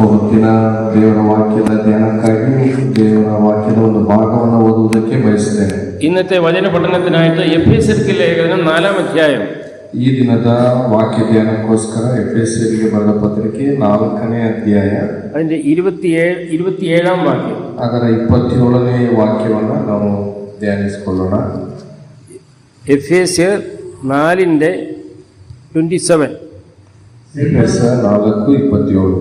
ಸ್ವಲ್ಪ ಹೊತ್ತಿನ ದೇವರ ವಾಕ್ಯದ ಧ್ಯಾನಕ್ಕಾಗಿ ದೇವರ ವಾಕ್ಯದ ಒಂದು ಭಾಗವನ್ನು ಓದುವುದಕ್ಕೆ ಬಯಸುತ್ತೇನೆ. ഇന്നത്തെ വചന പഠനത്തിനായിട്ട് എഫേസ്യർക്ക് ലേഖനം 4-ാം അധ്യായം. ಈ ದಿನದ ವಾಕ್ಯ ಧ್ಯಾನಕ್ಕೋಸ್ಕರ ಎಫೆಸರಿಗೆ ಬರೆದ ಪತ್ರಿಕೆ 4ನೇ ಅಧ್ಯಾಯ അതിന്റെ 27-ാം വാക്യം. ಅದರ 27ನೇ ವಾಕ್ಯವನ್ನು ನಾವು ಧ್ಯಾನಿಸಿಕೊಳ್ಳೋಣ. എഫേസ്യർ 4:27. ಎಫೆಸರ್ 4:27.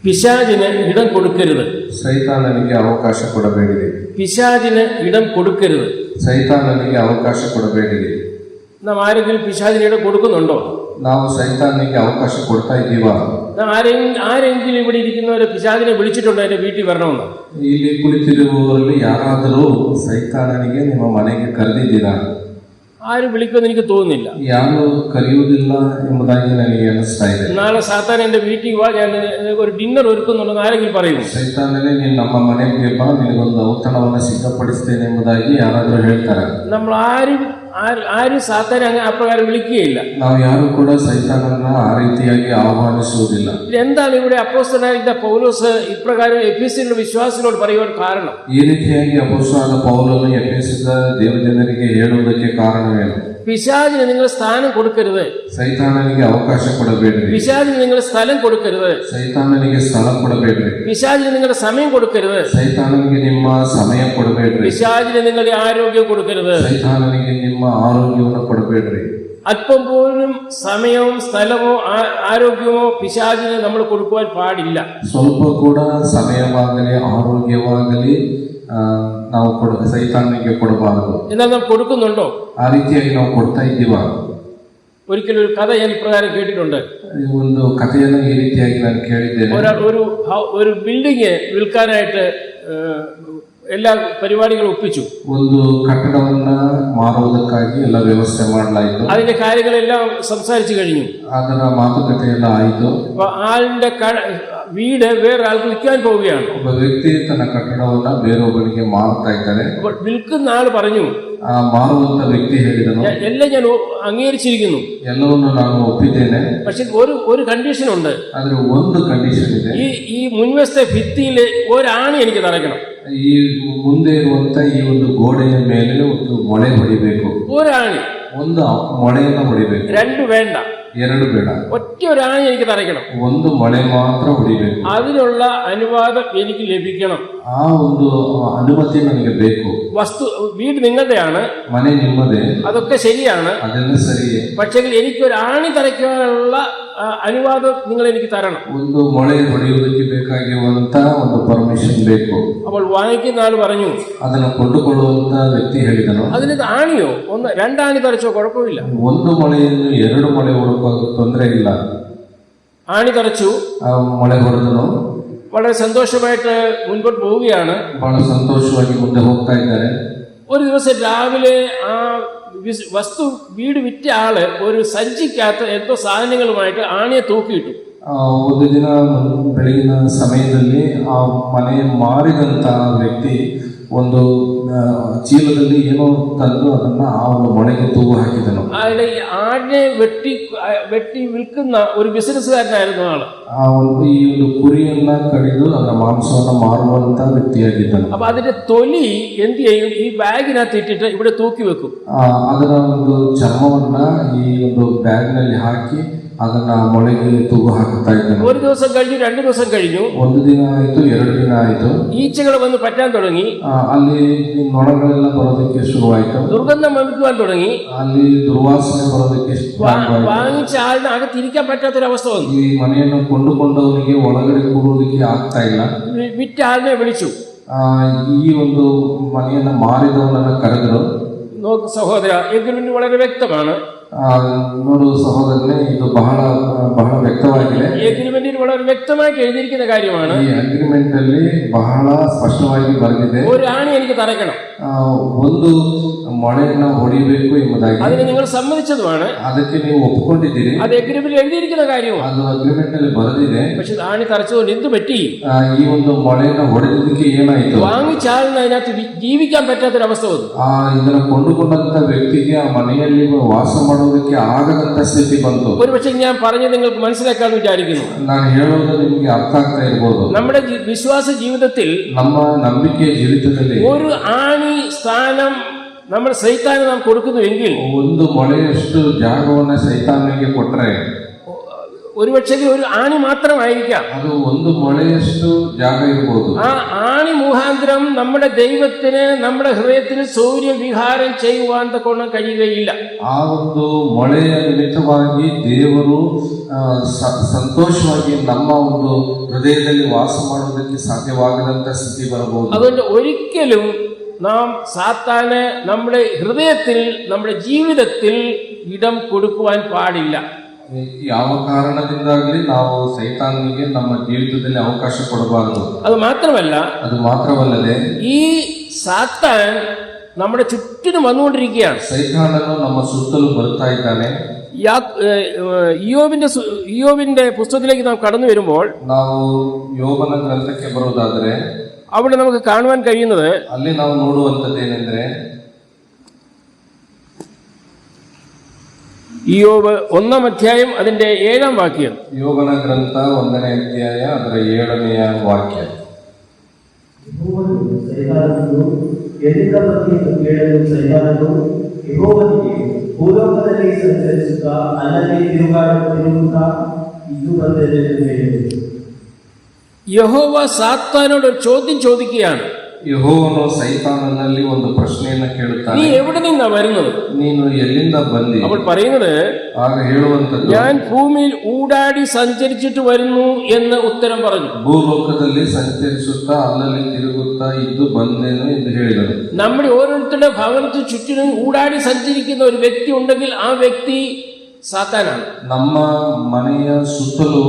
പിശാചിന് ഇടം കൊടുക്കരുത്. ಸೈತಾನನಿಗೆ ಅವಕಾಶ ಕೊಡಬೇಡಿರಿ. പിശാചിന് ഇടം കൊടുക്കരുത്. ಸೈತಾನನಿಗೆ ಅವಕಾಶ ಕೊಡಬೇಡಿರಿ. നാം ആരെങ്കിലും പിശാചിന് ഇടം കൊടുക്കുന്നുണ്ടോ? ನಾವು ಸೈತಾನನಿಗೆ ಅವಕಾಶ ಕೊಡ್ತಾ ಇದ್ದೀವಾ? ആരെങ്കിലും ഇവിടെ ഇരിക്കുന്നവരെ പിശാചിനെ വിളിച്ചിട്ടുണ്ടോ എന്റെ വീട്ടിൽ വരണമെന്ന്? ಇಲ್ಲಿ ಕುಳಿತಿರುವವರಲ್ಲಿ ಯಾರಾದರೂ ಸೈತಾನನಿಗೆ ನಿಮ್ಮ ಮನೆಗೆ ಕರೆದಿದ್ದೀರಾ? ആരും വിളിക്കുമെന്ന് എനിക്ക് തോന്നുന്നില്ല. ಯಾರು ಕರೆಯುವುದಿಲ್ಲ ಎಂಬುದಾಗಿ ನನಗೆ ಅನಿಸ್ತಾ ಇದೆ. നാളെ സാത്താൻ എന്റെ വീട്ടിൽ വാ, ഞാൻ ഒരു ഡിന്നർ ഒരുക്കുന്നുണ്ടെന്ന് ആരെങ്കിലും പറയും? ಸೈತಾನನೇ ನೀನು ನಮ್ಮ ಮನೆಗೆ ಬಾ, ನಿನಗೊಂದು ಔತಣವನ್ನು ಸಿದ್ಧಪಡಿಸ್ತೇನೆ ಎಂಬುದಾಗಿ ಯಾರಾದರೂ ಹೇಳ್ತಾರೆ. നമ്മൾ ആരും സാത്താനെ അങ്ങനെ അപ്രകാരം വിളിക്കുകയില്ല. ನಾವು ಯಾರು ಕೂಡ ಸೈತಾನನ್ನ ಆ ರೀತಿಯಾಗಿ ಆಹ್ವಾನಿಸುವುದಿಲ್ಲ. എന്താണ് ഇവിടെ അപ്പോസ്തലനായ പൗലോസ് ഇപ്രകാരം എഫെസ്യരുടെ വിശ്വാസികളോട് പറയുവാൻ കാരണം? ಈ ರೀತಿಯಾಗಿ ಅಪೊಸ್ತಲನಾದ ಪೌಲನು ಎಫೆಸದ ದೇವಜನರಿಗೆ ಹೇಳುವುದಕ್ಕೆ ಕಾರಣವೇನು? പിശാചിന് നിങ്ങൾ സ്ഥാനം കൊടുക്കരുത്. ಸೈತಾನನಿಗೆ ಅವಕಾಶ ಕೊಡಬೇಡ್ರಿ. പിശാചിന് നിങ്ങൾ സ്ഥലം കൊടുക്കരുത്. ಸೈತಾನನಿಗೆ ಸ್ಥಳ ಕೊಡಬೇಡ್ರಿ. പിശാചിന് നിങ്ങളുടെ സമയം കൊടുക്കരുത്. ಸೈತಾನನಿಗೆ ನಿಮ್ಮ ಸಮಯ ಕೊಡಬೇಡ್ರಿ. പിശാചിന് നിങ്ങളുടെ ആരോഗ്യം കൊടുക്കരുത്. ಸೈತಾನನಿಗೆ ನಿಮ್ಮ ಆರೋಗ್ಯವನ್ನು ಕೊಡಬೇಡ್ರಿ. അല്പം പോലും സമയവും സ്ഥലമോ ആരോഗ്യമോ പിശാചിന് നമ്മൾ കൊടുക്കുവാൻ പാടില്ല. ಸ್ವಲ್ಪ ಕೂಡ ಸಮಯವಾಗಲಿ ಆರೋಗ್ಯವಾಗಲಿ ನಾವು ಸೈತಾನನಿಗೆ ಕೊಡಬಾರದು. എന്നാൽ നാം കൊടുക്കുന്നുണ്ടോ? ಆ ರೀತಿಯಾಗಿ ನಾವು ಕೊಡ್ತಾ ಇದ್ದೀವಾ? ഒരിക്കലും ഒരു കഥ ഞാൻ ഇപ്രകാരം കേട്ടിട്ടുണ്ട്. ಒಂದು ಕಥೆಯನ್ನು ಈ ರೀತಿಯಾಗಿ ನಾನು ಕೇಳಿದ್ದೇನೆ. ഒരു ബിൽഡിംഗ് വിൽക്കാനായിട്ട് എല്ലാ പരിപാടികളും ഒപ്പിച്ചു. ಒಂದು ಕಟ್ಟಡವನ್ನ ಮಾರುವುದಕ್ಕಾಗಿ ಎಲ್ಲ ವ್ಯವಸ್ಥೆ ಮಾಡಲಾಯಿತು. അതിന്റെ കാര്യങ്ങളെല്ലാം സംസാരിച്ചു കഴിഞ്ഞു. ಅದರ ಮಾತುಕತೆ ಎಲ್ಲ ಆಯಿತು. ആളിന്റെ വീട് വേറെ ആൾക്ക് വിൽക്കാൻ പോവുകയാണ്. ಒಬ್ಬ ವ್ಯಕ್ತಿ ತನ್ನ ಕಟ್ಟಡವನ್ನ ಬೇರೊಬ್ಬರಿಗೆ ಮಾರುತ್ತಾ ಇದ್ದಾರೆ. വിൽക്കുന്ന ആൾ പറഞ്ഞു, ಆ ಮಾರುವಂತ ವ್ಯಕ್ತಿ ಹೇಳಿದನು, എല്ലാം ഞാൻ അംഗീകരിച്ചിരിക്കുന്നു, ಎಲ್ಲವನ್ನು ನಾನು ಒಪ್ಪಿದ್ದೇನೆ, പക്ഷെ ഒരു കണ്ടീഷൻ ഉണ്ട്. ಆದ್ರೆ ಒಂದು ಕಂಡೀಷನ್ ಇದೆ. ഈ മുൻവശത്തെ ഭിത്തിയിൽ ഒരാണി എനിക്ക് തറയ്ക്കണം. ಈ ಮುಂದೆ ಇರುವಂತ ಈ ಒಂದು ಗೋಡೆಯ ಮೇಲೆ ಒಂದು ಮೊಳೆ ಹೊಡಿಬೇಕು. ഒരാണി, ಒಂದು ಮೊಳೆಯನ್ನು ಹೊಡಿಬೇಕು. രണ്ട് വേണ്ട, ಎರಡು ಬೇಡ, ഒറ്റ ഒരാണി എനിക്ക് തറയ്ക്കണം. ಒಂದು ಮೊಳೆ ಮಾತ್ರ ಹೊಡಿಬೇಕು. അതിനുള്ള അനുവാദം എനിക്ക് ലഭിക്കണം. ಆ ಒಂದು ಅನುಮತಿ ನನಗೆ ಬೇಕು. വീട് നിങ്ങളുടെയാണ്, ಮನೆ ನಿಮ್ಮದೇ, അതൊക്കെ ശരിയാണ്. ಅದೆಲ್ಲ ಸರಿಯೇ. പക്ഷേ എനിക്കൊരു ആണി തറയ്ക്കാനുള്ള അനുവാദം നിങ്ങൾ എനിക്ക് തരണം. ಒಂದು ಮೊಳೆ ಹೊಡೆಯುವುದಕ್ಕೆ ಬೇಕಾಗಿರುವಂತ ಒಂದು ಪರ್ಮಿಷನ್ ಬೇಕು. അപ്പോൾ വാങ്ങിക്കുന്ന ആൾ പറഞ്ഞു, ಅದನ್ನು ಕೊಂಡುಕೊಳ್ಳುವಂತ ವ್ಯಕ್ತಿ ಹೇಳಿದನು, അതിന് ആണിയോ രണ്ടാണി തറച്ചോ കുഴപ്പമില്ല, ಒಂದು ಮೊಳೆಯನ್ನು ಎರಡು ಮೊಳೆ ಹೊಡೋದು ತೊಂದರೆ ಇಲ್ಲ. ആണി തറച്ചു, ಮೊಳೆ ಹೊಡೆದನು. വളരെ സന്തോഷമായിട്ട് മുൻപോട്ട് പോവുകയാണ്. ಬಹಳ ಸಂತೋಷವಾಗಿ ಮುಂದೆ ಹೋಗ್ತಾ ಇದ್ದಾರೆ. ഒരു ദിവസം രാവിലെ ആ വീട് വിറ്റ ആള് ഒരു സഞ്ചിക്കകത്ത് എന്തോ സാധനങ്ങളുമായിട്ട് ആണിയെ തൂക്കിയിട്ടു. ಒಂದು ದಿನ ಬೆಳಗಿನ ಸಮಯದಲ್ಲಿ ಆ ಮನೆ ಮಾರಿದಂತ ವ್ಯಕ್ತಿ ಒಂದು ಚೀಲದಲ್ಲಿ ಏನೋ ತಂದು ಅದನ್ನ ಆ ಒಂದು ಮೊಳೆಗೆ ತೂಗು ಹಾಕಿದನು. ആടിനെ വെട്ടി വിൽക്കുന്ന ഒരു ബിസിനസ്സുകാരനായിരുന്നു ആള്. ಈ ಒಂದು ಕುರಿಯನ್ನ ಕಡಿದು ಅದರ ಮಾಂಸವನ್ನ ಮಾರುವಂತ ವ್ಯಕ್ತಿಯಾಗಿದ್ದನು. അപ്പൊ അതിന്റെ തൊലി എന്ത് ചെയ്യും? ഈ ബാഗിനകത്ത് ഇട്ടിട്ട് ഇവിടെ തൂക്കി വെക്കും. ಅದರ ಒಂದು ಚರ್ಮವನ್ನ ಈ ಒಂದು ಬ್ಯಾಗ್ ನಲ್ಲಿ ಹಾಕಿ ಅದನ್ನ ಮೊಳೆಗೆ ತೂಗು ಹಾಕುತ್ತಾ ಇದ್ದನು. ഒരു ദിവസം കഴിഞ്ഞു, 2 ദിവസം കഴിഞ്ഞു, ಒಂದು ದಿನ ಆಯ್ತು, 2 ದಿನ ಆಯ್ತು. ഈച്ചകൾ വന്ന് പറ്റാൻ തുടങ്ങി. ಅಲ್ಲಿ ನೊಣಗಳೆಲ್ಲ ಬರೋದಕ್ಕೆ ಶುರುವಾಯಿತು. ദുർഗന്ധം വമിക്കുവാൻ തുടങ്ങി. ಅಲ್ಲಿ ದುರ್ವಾಸನೆ ಬರೋದಕ್ಕೆ വാങ്ങിച്ച ആളിന് അകത്തിരിക്കാൻ പറ്റാത്തൊരവസ്ഥ വന്നു. ಈ ಮನೆಯನ್ನು ಕೊಂಡುಕೊಂಡವನಿಗೆ ಒಳಗಡೆ ಕೂರುವುದಕ್ಕೆ ಆಗ್ತಾ ಇಲ್ಲ. വിറ്റ ആളിനെ വിളിച്ചു. ಈ ಒಂದು ಮನೆಯನ್ನ ಮಾರಿದವನನ್ನ ಕರೆದರು. നോക്ക് സഹോദര, എഗ്രിമെന്റ് വളരെ വ്യക്തമാണ്. ನೋಡು ಸಹೋದರನೇ, ಇದು ಬಹಳ ಬಹಳ ವ್ಯಕ್ತವಾಗಿದೆ. എഗ്രിമെന്റിൽ വളരെ വ്യക്തമായിട്ട് എഴുതിയിരിക്കുന്ന കാര്യമാണ്. ಈ ಅಗ್ರಿಮೆಂಟ್ ಅಲ್ಲಿ ಬಹಳ ಸ್ಪಷ್ಟವಾಗಿ ಬರೆದಿದೆ, ഒരു ആണി എനിക്ക് തറയ്ക്കണം. ಒಂದು ಮೊಳೆಯನ್ನ ಹೊಡಿಬೇಕು ಎಂಬುದಾಗಿ അതിന് നിങ്ങൾ സമ്മതിച്ചതുമാണ്. ಅದಕ್ಕೆ ನೀವು ಒಪ್ಪಿಕೊಂಡಿದ್ದೀರಿ. അത് എഗ്രിമെന്റിൽ എഴുതിയിരിക്കുന്ന കാര്യമാണ്. ಅದು ಅಗ್ರಿಮೆಂಟ್ ನಲ್ಲಿ ಬರೆದಿದೆ. പക്ഷെ ആണി തറച്ചുകൊണ്ട് എന്ത് പറ്റി? ಈ ಒಂದು ಮೊಳೆಯನ್ನ ಹೊಡೆದಕ್ಕೆ ಏನಾಯಿತು? വാങ്ങിച്ചാളിന് അതിനകത്ത് ജീവിക്കാൻ പറ്റാത്തൊരവസ്ഥ വന്നു. ಇದನ್ನು ಕೊಂಡುಕೊಂಡಂತ ವ್ಯಕ್ತಿಗೆ ಆ ಮನೆಯಲ್ಲಿ ವಾಸ ಮಾಡೋದಕ್ಕೆ ಆಗದಂತ ಸ್ಥಿತಿ ಬಂತು. ഒരുപക്ഷെ ഞാൻ പറഞ്ഞത് നിങ്ങൾക്ക് മനസ്സിലാക്കാന്ന് വിചാരിക്കുന്നു. ನಾನು ಹೇಳೋದು ನಿಮಗೆ ಅರ್ಥ ಆಗ್ತಾ ಇರಬಹುದು. നമ്മുടെ വിശ്വാസ ജീവിതത്തിൽ ನಮ್ಮ ನಂಬಿಕೆ ಜೀವಿತದಲ್ಲಿ ഒരു ആണി സ്ഥാനം നമ്മൾ സൈത്താന് നാം കൊടുക്കുന്നുവെങ്കിൽ ಒಂದು ಮೊಳೆಯಷ್ಟು ಜಾಗವನ್ನ ಸೈತಾನಿಗೆ ಕೊಟ್ರೆ ഒരുപക്ഷെ ഒരു ആണി മാത്രമായിരിക്കാം. ಅದು ಒಂದು ಮೊಳೆಯಷ್ಟು ಜಾಗ ಇರಬಹುದು. ആ ആണി മുഖാന്തരം നമ്മുടെ ദൈവത്തിന് നമ്മുടെ ഹൃദയത്തിന് സൂര്യവിഹാരം ചെയ്യുവാൻ തക്കോണം കഴിയുകയില്ല. ಆ ಒಂದು ಮೊಳೆಯ ನಿಮಿತ್ತವಾಗಿ ದೇವರು ಸಂತೋಷವಾಗಿ ನಮ್ಮ ಒಂದು ಹೃದಯದಲ್ಲಿ ವಾಸ ಮಾಡೋದಕ್ಕೆ ಸಾಧ್ಯವಾಗದಂತ ಸ್ಥಿತಿ ಬರಬಹುದು. അതുകൊണ്ട് ഒരിക്കലും നാം സാത്താന് നമ്മുടെ ഹൃദയത്തിൽ നമ്മുടെ ജീവിതത്തിൽ ഇടം കൊടുക്കുവാൻ പാടില്ല. ಯಾವ ಕಾರಣದಿಂದಾಗಲಿ ನಾವು ಸೈತಾನಿಗೆ ನಮ್ಮ ಜೀವಿತದಲ್ಲಿ ಅವಕಾಶ ಕೊಡಬಾರದು. അത് മാത്രമല്ല, ಅದು ಮಾತ್ರವಲ್ಲದೆ ഈ സാത്താൻ നമ്മുടെ ചുറ്റിനും വന്നുകൊണ്ടിരിക്കുകയാണ്. ಸೈತಾನನು ನಮ್ಮ ಸುತ್ತಲೂ ಬರ್ತಾ ಇದ್ದಾನೆ. ഇയ്യോബിന്റെ പുസ്തകത്തിലേക്ക് നാം കടന്നു വരുമ്പോൾ ನಾವು ಯೋಬನ ಗ್ರಂಥಕ್ಕೆ ಬರುವುದಾದರೆ അവിടെ നമുക്ക് കാണുവാൻ കഴിയുന്നത്, ಅಲ್ಲಿ ನಾವು ನೋಡುವಂತದ್ದೇನೆಂದ್ರೆ ഇയ്യോബ് 1-ാം അധ്യായം അതിന്റെ 7-ാം വാക്യം. ಯೋಬನ ಗ್ರಂಥ 1ನೇ ಅಧ್ಯಾಯ ಅದರ 7ನೇ ವಾಕ್ಯ. ಭೂಲೋಕದಲ್ಲಿ ಸಂಚರಿಸುತ್ತಾ ಅಲ್ಲಲ್ಲಿ ತಿರುಗುತ್ತಾ ಇದು ಬಂದೆಂದು യഹോവ സാത്താനോട് ഒരു ചോദ്യം ചോദിക്കുകയാണ്. ಯೆಹೋವನು ಸೈತಾನನಲ್ಲಿ ಒಂದು ಪ್ರಶ್ನೆಯನ್ನು ಕೇಳುತ್ತಾನೆ, നീ എവിടെ നിന്നാ വരുന്നത്? ನೀನು ಎಲ್ಲಿಂದ ಬಂದಿ? അപ്പോൾ പറയുന്നത്, ಆಗ ಹೇಳುವಂತದ್ದು, ഞാൻ ഭൂമിയിൽ ഊടാടി സഞ്ചരിച്ചിട്ട് വരുന്നു എന്ന് ഉത്തരം പറഞ്ഞു. ಭೂಲೋಕದಲ್ಲಿ ಸಂಚರಿಸುತ್ತಾ ಅಲ್ಲಲ್ಲಿ ತಿರುಗುತ್ತಾ ಇದ್ದು ಬಂದೇನು ಎಂದು ಹೇಳಿದನು. നമ്മുടെ ഓരോരുത്തരുടെ ഭവനത്തിന് ചുറ്റിനും ഊടാടി സഞ്ചരിക്കുന്ന ഒരു വ്യക്തി ഉണ്ടെങ്കിൽ ആ വ്യക്തി സാത്താനാണ്. ನಮ್ಮ ಮನೆಯ ಸುತ್ತಲೂ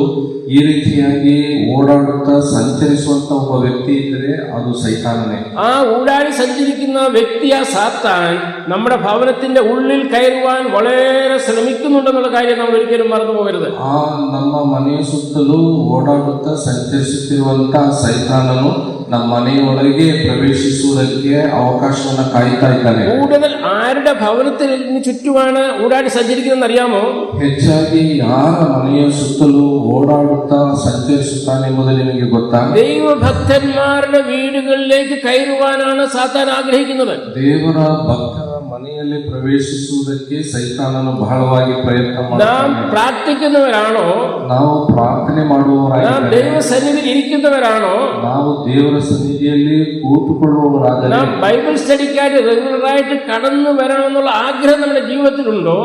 ಈ ರೀತಿಯಾಗಿ ಓಡಾಡುತ್ತಾ ಸಂಚರಿಸುವಂತ ಒಬ್ಬ ವ್ಯಕ್ತಿ ಇದ್ದರೆ ಅದು ಸೈತಾನನೇ. ആ ഊടാടി സഞ്ചരിക്കുന്ന വ്യക്തി, ആ സാത്താൻ നമ്മുടെ ഭവനത്തിന്റെ ഉള്ളിൽ കയറുവാൻ വളരെ ശ്രമിക്കുന്നുണ്ടെന്നുള്ള കാര്യം നമ്മൾ ഒരിക്കലും മറന്നു പോകരുത്. ಆ ನಮ್ಮ ಮನೆಯ ಸುತ್ತಲೂ ಓಡಾಡುತ್ತಾ ಸಂಚರಿಸುತ್ತಿರುವಂತ ಸೈತಾನನು ನಮ್ಮ ಮನೆಯೊಳಗೆ ಪ್ರವೇಶಿಸುವುದಕ್ಕೆ ಅವಕಾಶವನ್ನ ಕಾಯ್ತಾ ಇದ್ದಾನೆ. കൂടുതൽ ആരുടെ ഭവനത്തിന് ചുറ്റുമാണ് ഊടാടി സഞ്ചരിക്കുന്നതെന്ന് അറിയാമോ? ಹೆಚ್ಚಾಗಿ ಯಾರ ಮನೆಯ ಸುತ್ತಲೂ ಓಡಾಡುತ್ತಾ ಸಂಚರಿಸುತ್ತಾನೆ ಎಂಬುದು ನಿಮಗೆ ಗೊತ್ತಾ? ദൈവഭക്തന്മാരുടെ വീടുകളിലേക്ക് കയറുവാനാണ് സാത്താൻ ആഗ്രഹിക്കുന്നത്. ದೇವರ ಭಕ್ತರ ಮನೆಯಲ್ಲಿ ಪ್ರವೇಶಿಸುವುದಕ್ಕೆ ಸೈತಾನನು ಬಹಳವಾಗಿ ಪ್ರಯತ್ನ നാം ಮಾಡುತ್ತಾನೆ. പ്രാർത്ഥിക്കുന്നവരാണോ? ನಾವು ಪ್ರಾರ್ಥನೆ നാം ಮಾಡುವವರಾಗಿದ್ದರೆ, ദൈവസന്നിധിയിൽ ഇരിക്കുന്നവരാണോ? ನಾವು ದೇವರ ಸನ್ನಿಧಿಯಲ್ಲಿ ಕೂತುಕೊಳ್ಳುವವರಾದರೆ, നാം ബൈബിൾ സ്റ്റഡിക്കായിട്ട് റെഗുലറായിട്ട് കടന്നു വരണമെന്നുള്ള ആഗ്രഹം നമ്മുടെ ജീവിതത്തിലുണ്ടോ?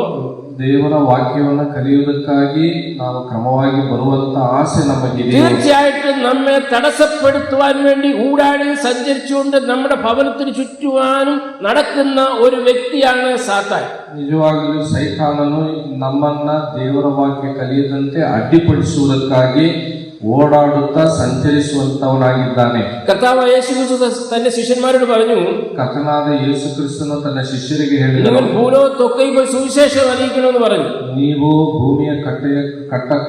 ದೇವರ ವಾಕ್ಯವನ್ನು ಕಲಿಯುವುದಕ್ಕಾಗಿ ನಾವು ಕ್ರಮವಾಗಿ ಬರುವಂತ ಆಸೆ ನಮಗಿದೆ. തീർച്ചയായിട്ടും നമ്മെ തടസ്സപ്പെടുത്തുവാൻ വേണ്ടി ഊടാടി സഞ്ചരിച്ചുകൊണ്ട് നമ്മുടെ ഭവനത്തിന് ചുറ്റുവാനും നടക്കുന്ന ഒരു വ്യക്തിയാണ് സാത്താൻ. ನಿಜವಾಗಲೂ ಸೈತಾನನು ನಮ್ಮನ್ನ ದೇವರ ವಾಕ್ಯ ಕಲಿಯದಂತೆ ಅಡ್ಡಿಪಡಿಸುವುದಕ್ಕಾಗಿ ಓಡಾಡುತ್ತಾ ಸಂಚರಿಸುವಂತವನಾಗಿದ್ದಾನೆ. കർത്താവായ യേശുക്രിസ്തു തന്റെ ശിഷ്യന്മാരോട് പറഞ്ഞു, ಕರ್ತನಾದ ಯೇಸು ಕ್ರಿಸ್ತನು ತನ್ನ ಶಿಷ್ಯರಿಗೆ ಹೇಳಿದನು, നിങ്ങൾ ഭൂലോകത്തൊക്കെയും പോയി സുവിശേഷം അറിയിക്കണമെന്ന് പറഞ്ഞു. ನೀವು ಭೂಮಿಯ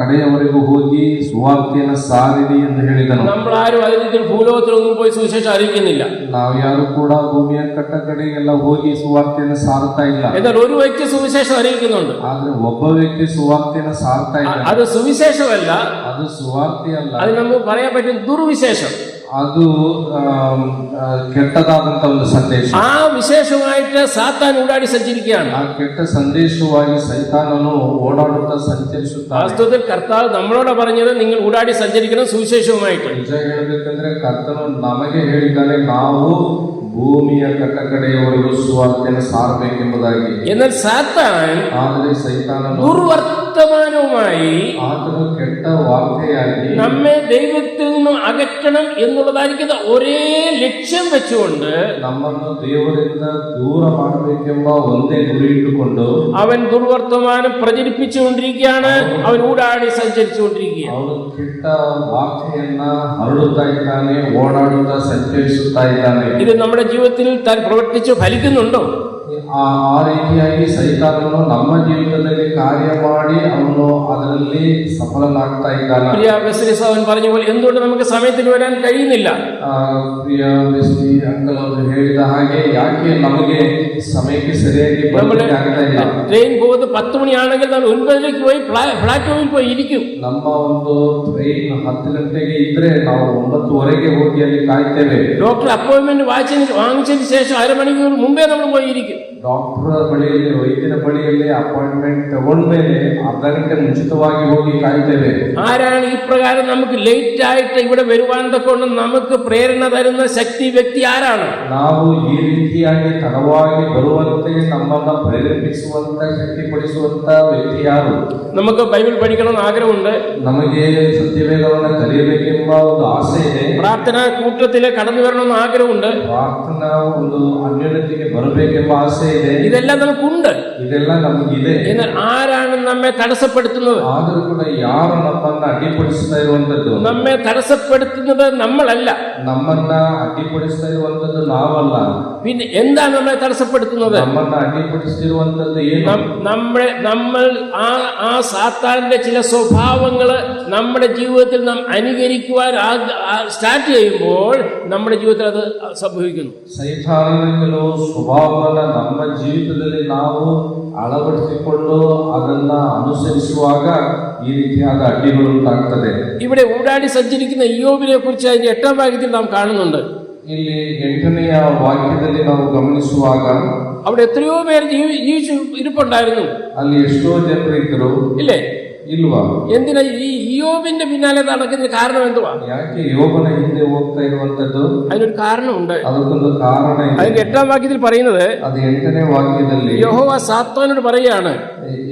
ಕಡೆಯವರೆಗೂ ಹೋಗಿ ಸುವಾರ್ತೆಯನ್ನು ಸಾರಿರಿ ಎಂದು ಹೇಳಿದನು. നമ്മൾ ആരും അതിന് ഭൂലോകത്തിലൊന്നും പോയി സുവിശേഷം അറിയിക്കുന്നില്ല. ನಾವು ಯಾರು ಕೂಡ ಭೂಮಿಯ ಕಡೆಗೆಲ್ಲ ಹೋಗಿ ಸುವಾರ್ತೆಯನ್ನು ಸಾರ್ತಾ ಇಲ್ಲ. എന്നാൽ ഒരു വ്യക്തി സുവിശേഷം അറിയിക്കുന്നുണ്ട്. ಆದ್ರೆ ಒಬ್ಬ ವ್ಯಕ್ತಿ ಸುವಾರ್ತೆಯನ್ನು ಸಾರ್ತಾ ಇಲ್ಲ. അത് സുവിശേഷമല്ല, ಅದು ಸುವಾರ್ತೆ ಅಲ್ಲ, അത് നമുക്ക് പറയാൻ പറ്റും ദുർവിശേഷം. ಅದು ಕೆಟ್ಟದಾದಂತ ಒಂದು ಸಂದೇಶ. ആ വിശേഷമായിട്ട് സാത്താൻ ഊടാടി സഞ്ചരിക്കുകയാണ്. ಆ ಕೆಟ್ಟ ಸಂದೇಶವಾಗಿ ಸೈತಾನನು ಓಡಾಡುತ್ತಾ ಸಂಚರಿಸುತ್ತಾನೆ. വാസ്തവത്തിൽ കർത്താവ് നമ്മളോട് പറഞ്ഞത് നിങ്ങൾ ഊടാടി സഞ്ചരിക്കണം സുവിശേഷവുമായിട്ട്. ನಿಜ ಹೇಳಬೇಕಂದ್ರೆ ಕರ್ತನು ನಮಗೆ ಹೇಳಿದ್ದಾನೆ, ನಾವು ಭೂಮಿಯ ಕಡೆಯವರೆಗೂ ಸುವಾರ್ತೆಯನ್ನು ಸಾರಬೇಕೆಂಬುದಾಗಿ. എന്നാൽ സാത്താൻ ಆದರೆ ಸೈತಾನನು ദുർവർത്തമാനവുമായി ಆತನು ಕೆಟ್ಟ ವಾರ್ತೆಯಾಗಿ നമ്മെ ദൈവത്തിൽ നിന്നും അകറ്റണം എന്നുള്ളതായിരിക്കുന്ന ഒരേ ലക്ഷ്യം വെച്ചുകൊണ്ട് ನಮ್ಮನ್ನು ದೇವರಿಂದ ದೂರ ಮಾಡಬೇಕೆಂಬ ಒಂದೇ ಗುರಿ ಇಟ್ಟುಕೊಂಡು അവൻ ദുർവർത്തമാനം പ്രചരിപ്പിച്ചുകൊണ്ടിരിക്കുകയാണ്. അവൻ ഊടാടി സഞ്ചരിച്ചുകൊണ്ടിരിക്കുകയാണ്. ಅವನು ಕೆಟ್ಟ ವಾರ್ತೆಯನ್ನ ಹರಡುತ್ತಾ ಇದ್ದಾನೆ, ಓಡಾಡುತ್ತಾ ಸಂಚರಿಸುತ್ತಾ ಇದ್ದಾನೆ. ഇത് നമ്മുടെ ജീവിതത്തിൽ താൻ പ്രവർത്തിച്ച് ഫലിക്കുന്നുണ്ടോ? ಆ ರೀತಿಯಾಗಿ ಸೈತಾನನು ನಮ್ಮ ಜೀವಿತದಲ್ಲಿ ಕಾರ್ಯ ಮಾಡಿ ಅವನು ಅದರಲ್ಲಿ ಸಫಲನಾಗ್ತಾ ಇದ್ದಾನೆ. പ്രിയ വെസ്ലി സഹോദരൻ പറഞ്ഞ പോലെ എന്തുകൊണ്ട് നമുക്ക് സമയത്തിന് വരാൻ കഴിയുന്നില്ല? ಪ್ರಿಯ ವೆಸ್ಲಿ ಅಂಕಲ್ ಅವರು ಹೇಳಿದ ಹಾಗೆ ಯಾಕೆ ನಮಗೆ ಸಮಯಕ್ಕೆ ಸರಿಯಾಗಿ ಬರಲಿಕ್ಕೆ ಆಗ್ತಾ ಇಲ್ಲ? ട്രെയിൻ പോകുന്നത് 10 മണിയാണെങ്കിൽ നമ്മൾ 9 പോയി പ്ലാറ്റ്ഫോമിൽ പോയി ഇരിക്കും. ನಮ್ಮ ಒಂದು ಟ್ರೈನ್ 10 ಗಂಟೆಗೆ ಇದ್ರೆ ನಾವು 9:30 ಹೋಗಿ ಅಲ್ಲಿ ಕಾಯ್ತೇವೆ. ഡോക്ടർ അപ്പോയിന്റ്മെന്റ് വാങ്ങിച്ചതിന് ശേഷം അരമണിക്കൂർ മുമ്പേ നമ്മൾ പോയി ഇരിക്കും. ಡಾಕ್ಟರ್ ಬಳಿಯಲ್ಲಿ ವೈದ್ಯರ ಬಳಿಯಲ್ಲಿ ಅಪಾಯಿಂಟ್ಮೆಂಟ್ ತಗೊಂಡ್ಮೇಲೆ ಅರ್ಧ ಗಂಟೆ ಮುಂಚಿತವಾಗಿ ಹೋಗಿ ಕಾಯ್ತೇವೆ. ആരാണ് ഈ പ്രകാരം നമുക്ക് ലേറ്റ് ആയിട്ട് ഇവിടെ വരുവാൻ കൊണ്ട് നമുക്ക് പ്രേരണ തരുന്ന ശക്തി വ്യക്തി ആരാണ്? ನಾವು ಈ ರೀತಿಯಾಗಿ ತಡವಾಗಿ ಬರುವಂತೆ ನಮ್ಮನ್ನ ಪ್ರೇರೇಪಿಸುವಂತ ಶಕ್ತಿಪಡಿಸುವಂತ ವ್ಯಕ್ತಿ ಯಾರು? നമുക്ക് ബൈബിൾ പഠിക്കണമെന്ന് ആഗ്രഹമുണ്ട്. ನಮಗೆ ಸತ್ಯವೇದವನ್ನ ಕಲಿಯಬೇಕೆಂಬ ಒಂದು ಆಸೆ ಇದೆ. പ്രാർത്ഥനാ കൂട്ടത്തിലെ കടന്നു വരണമെന്ന് ആഗ്രഹമുണ്ട്. ಪ್ರಾರ್ಥನಾ ಒಂದು ಅನ್ಯೋನ್ಯತೆಗೆ ಬರಬೇಕೆಂಬ ಆಸೆ ಇದೆ. ഇതെല്ലാം നമുക്കുണ്ട്. ಇದೆಲ್ಲ ನಮಗಿದೆ. എന്നാൽ ആരാണ് നമ്മെ തടസ്സപ്പെടുത്തുന്നത്? ಆದರೂ ಕೂಡ ಯಾರು ನಮ್ಮನ್ನ ಅಡ್ಡಿಪಡಿಸ್ತಾ ಇರುವಂತದ್ದು? നമ്മെ തടസ്സപ്പെടുത്തുന്നത് നമ്മളല്ല. ನಮ್ಮನ್ನ ಅಡ್ಡಿಪಡಿಸ್ತಾ ಇರುವಂತದ್ದು ನಾವಲ್ಲ. പിന്നെ എന്താണ് നമ്മളെ തടസ്സപ്പെടുത്തുന്നത്? ನಮ್ಮನ್ನ ಅಡ್ಡಿಪಡಿಸ್ತಿರುವಂತದ್ದು ಏನು? നമ്മൾ ആ സാത്താന്റെ ചില സ്വഭാവങ്ങള് നമ്മുടെ ജീവിതത്തിൽ നാം അനുകരിക്കുവാൻ സ്റ്റാർട്ട് ചെയ്യുമ്പോൾ നമ്മുടെ ജീവിതത്തിൽ അത് സംഭവിക്കുന്നു. ಸೈತಾನನ ಕೆಲವು ಸ್ವಭಾವವನ್ನ ನಮ್ಮ ಜೀವಿತದಲ್ಲಿ ನಾವು ಅಳವಡಿಸಿಕೊಂಡು ಅದನ್ನ ಅನುಸರಿಸುವಾಗ ಈ ರೀತಿಯಾದ ಅಡ್ಡಿಗಳು ಉಂಟಾಗ್ತದೆ. ഇവിടെ ഊടാടി സഞ്ചരിക്കുന്ന ഇയ്യോബിനെ കുറിച്ച് അതിന്റെ 8ാം വാക്യത്തിൽ നാം കാണുന്നുണ്ട്. ಇಲ್ಲಿ 8ನೆಯ ವಾಕ್ಯದಲ್ಲಿ ನಾವು ಗಮನಿಸುವಾಗ അവിടെ എത്രയോ പേർ ജീവിച്ചു ഇരിപ്പുണ്ടായിരുന്നു. ಅಲ್ಲಿ ಎಷ್ಟೋ ಜನರು ಇದ್ರು ഇല്ലേ? ಇಲ್ವಾ? എന്തിനാ ഈ ഇയ്യോബിന്റെ പിന്നാലെ നടക്കുന്നതിന് കാരണം എന്തുവാ? ಯಾಕೆ ಯೋಬನ ಹಿಂದೆ ಹೋಗ್ತಾ ಇರುವಂತದ್ದು? അതിനൊരു കാരണമുണ്ട്. ಅದಕ್ಕೊಂದು ಕಾರಣ ಇದೆ. അതിന്റെ 8ാം വാക്യത്തിൽ പറയുന്നത്, ಅದು 8ನೇ ವಾಕ್ಯದಲ್ಲಿ യഹോവ സാത്താനോട് പറയുകയാണ്,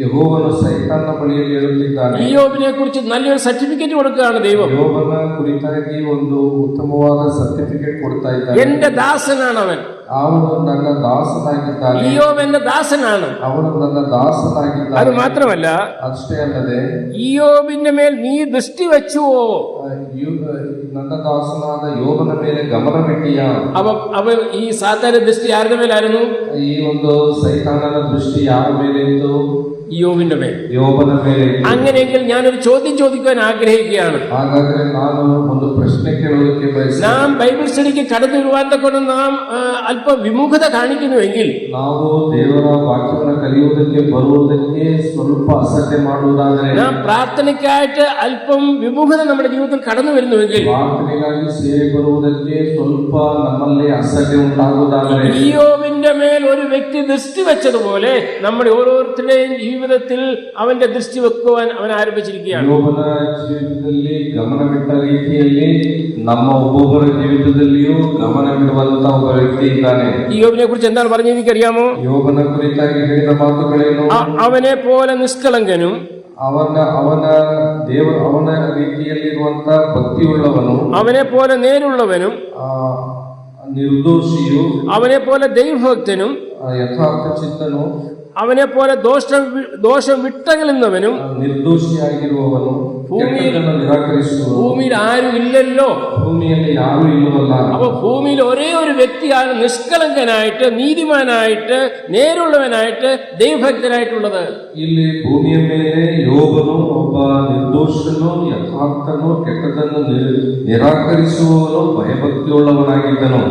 ಯೆಹೋವನು ಸೈತಾನನ ಬಳಿಯಲ್ಲಿ ಹೇಳುತ್ತಿದ್ದಾನೆ. ഇയ്യോബിനെ കുറിച്ച് നല്ലൊരു സർട്ടിഫിക്കറ്റ് കൊടുക്കുകയാണ് ദൈവം. ಯೋಬನ ಕುರಿತಾಗಿ ಒಂದು ಉತ್ತಮವಾದ ಸರ್ಟಿಫಿಕೇಟ್ ಕೊಡ್ತಾ ಇದ್ದಾನೆ. എന്റെ ദാസനാണ് അവൻ. ಅವನು ನನ್ನ ದಾಸನಾಗಿದ್ದಾನೆ. ഇയ്യോബ് എന്റെ ദാസനാണ്. ಅವನು ನನ್ನ ದಾಸನಾಗಿದ್ದಾನೆ. അത് മാത്രമല്ല, ಅಷ್ಟೇ ಅಲ್ಲದೆ ഇയ്യോബിന്റെ മേൽ നീ ദൃഷ്ടി വെച്ചുവോ? ನನ್ನ ದಾಸನಾದ ಯೋಬನ ಮೇಲೆ ಗಮನವಿಟ್ಟಿಯಾ? അവൻ ഈ സാത്താന്റെ ദൃഷ്ടി ആരുടെ മേലായിരുന്നു? ಈ ಒಂದು ಸೈತಾನನ ದೃಷ್ಟಿ ಯಾರ ಮೇಲೆ ಇತ್ತು? ഇയ്യോബിന്റെ മേൽ. ಯೋಬನ ಮೇಲೆ. അങ്ങനെയെങ്കിൽ ഞാനൊരു ചോദ്യം ചോദിക്കാൻ ആഗ്രഹിക്കുകയാണ്. ಹಾಗಾದ್ರೆ ನಾನು ಒಂದು ಪ್ರಶ್ನೆ ಕೇಳೋದಕ್ಕೆ ಬಯಸುತ್ತೇನೆ. നാം ബൈബിൾ സ്റ്റഡിക്ക് കടന്നു വരുവാൻ കൊണ്ട് നാം അല്പം വിമുഖത കാണിക്കുന്നുവെങ്കിൽ, ನಾವು ದೇವರ ವಾಕ್ಯವನ್ನು ಕಲಿಯುವುದಕ್ಕೆ ಬರುವುದಕ್ಕೆ ಸ್ವಲ್ಪ ಅಸಡ್ಡೆ ಮಾಡುವುದಾದರೆ, നാം പ്രാർത്ഥനയ്ക്കായിട്ട് അല്പം വിമുഖത നമ്മുടെ ജീവിതത്തിൽ കടന്നു വരുന്നുവെങ്കിൽ, ಪ್ರಾರ್ಥನೆಗಾಗಿ ಸೇವೆ ಬರುವುದಕ್ಕೆ ಸ್ವಲ್ಪ ನಮ್ಮಲ್ಲಿ ಅಸಡ್ಡೆ ಉಂಟಾಗುವುದಾದರೆ, ഇയ്യോബിന്റെ മേൽ ഒരു വ്യക്തി ദൃഷ്ടി വെച്ചതുപോലെ നമ്മുടെ ഓരോരുത്തരുടെയും ജീവിതത്തിൽ അവന്റെ ദൃഷ്ടി വെക്കുവാൻ അവൻ ആരംഭിച്ചിരിക്കുകയാണ്. ಯೋಬನ ಜೀವಿತದಲ್ಲಿ ಗಮನವಿಟ್ಟ ರೀತಿಯಲ್ಲಿ ನಮ್ಮ ಒಬ್ಬೊಬ್ಬರ ಜೀವಿತದಲ್ಲಿಯೂ ಗಮನವಿಡುವಂತ ಒಬ್ಬ ವ್ಯಕ್ತಿ ಇದ್ದಾನೆ. ഇയ്യോബിനെ കുറിച്ച് എന്താണ് പറഞ്ഞത് എനിക്കറിയാമോ? ಯೋಬನ ಕುರಿತಾಗಿ ಹೇಳಿದ ಮಾತುಗಳೇನು? അവനെ പോലെ നിഷ്കളങ്കനും, ಅವನ ರೀತಿಯಲ್ಲಿರುವಂತ ಭಕ್ತಿಯುಳ್ಳವನು, അവനെ പോലെ നേരുള്ളവനും, ನಿರ್ದೋಷಿಯು, അവനെ പോലെ ദൈവഭക്തനും, ಯಥಾರ್ಥ ಚಿತ್ತನು, അവനെ പോലെ ദോഷം വിട്ടകലുന്നവനും, ನಿರ್ದೋಷಿಯಾಗಿರುವವನು, നിരാകരിಸುವವನು. ഭൂമിയിൽ ആരും ഇല്ലല്ലോ. ഭൂമിಯಲ್ಲಿ ಯಾರು ಇಲ್ಲವಲ್ಲ. അപ്പൊ ഭൂമിയിൽ ഒരേ ഒരു വ്യക്തിയാണ് നിഷ്കളങ്കനായിട്ട്, നീതിമാനായിട്ട്, നേരുള്ളവനായിട്ട്, ദൈവഭക്തനായിട്ടുള്ളത്. ಇಲ್ಲಿ ಭೂಮಿಯ ಮೇಲೆ ಯೋಬನು ಒಬ್ಬ ನಿರ್ದೋಷನು, ಯಥಾರ್ಥನು, ಕೆಟ್ಟದನ್ನು ನಿರಾಕರಿಸುವವನು, ಭಯಭಕ್ತಿಯುಳ್ಳವನಾಗಿದ್ದನು.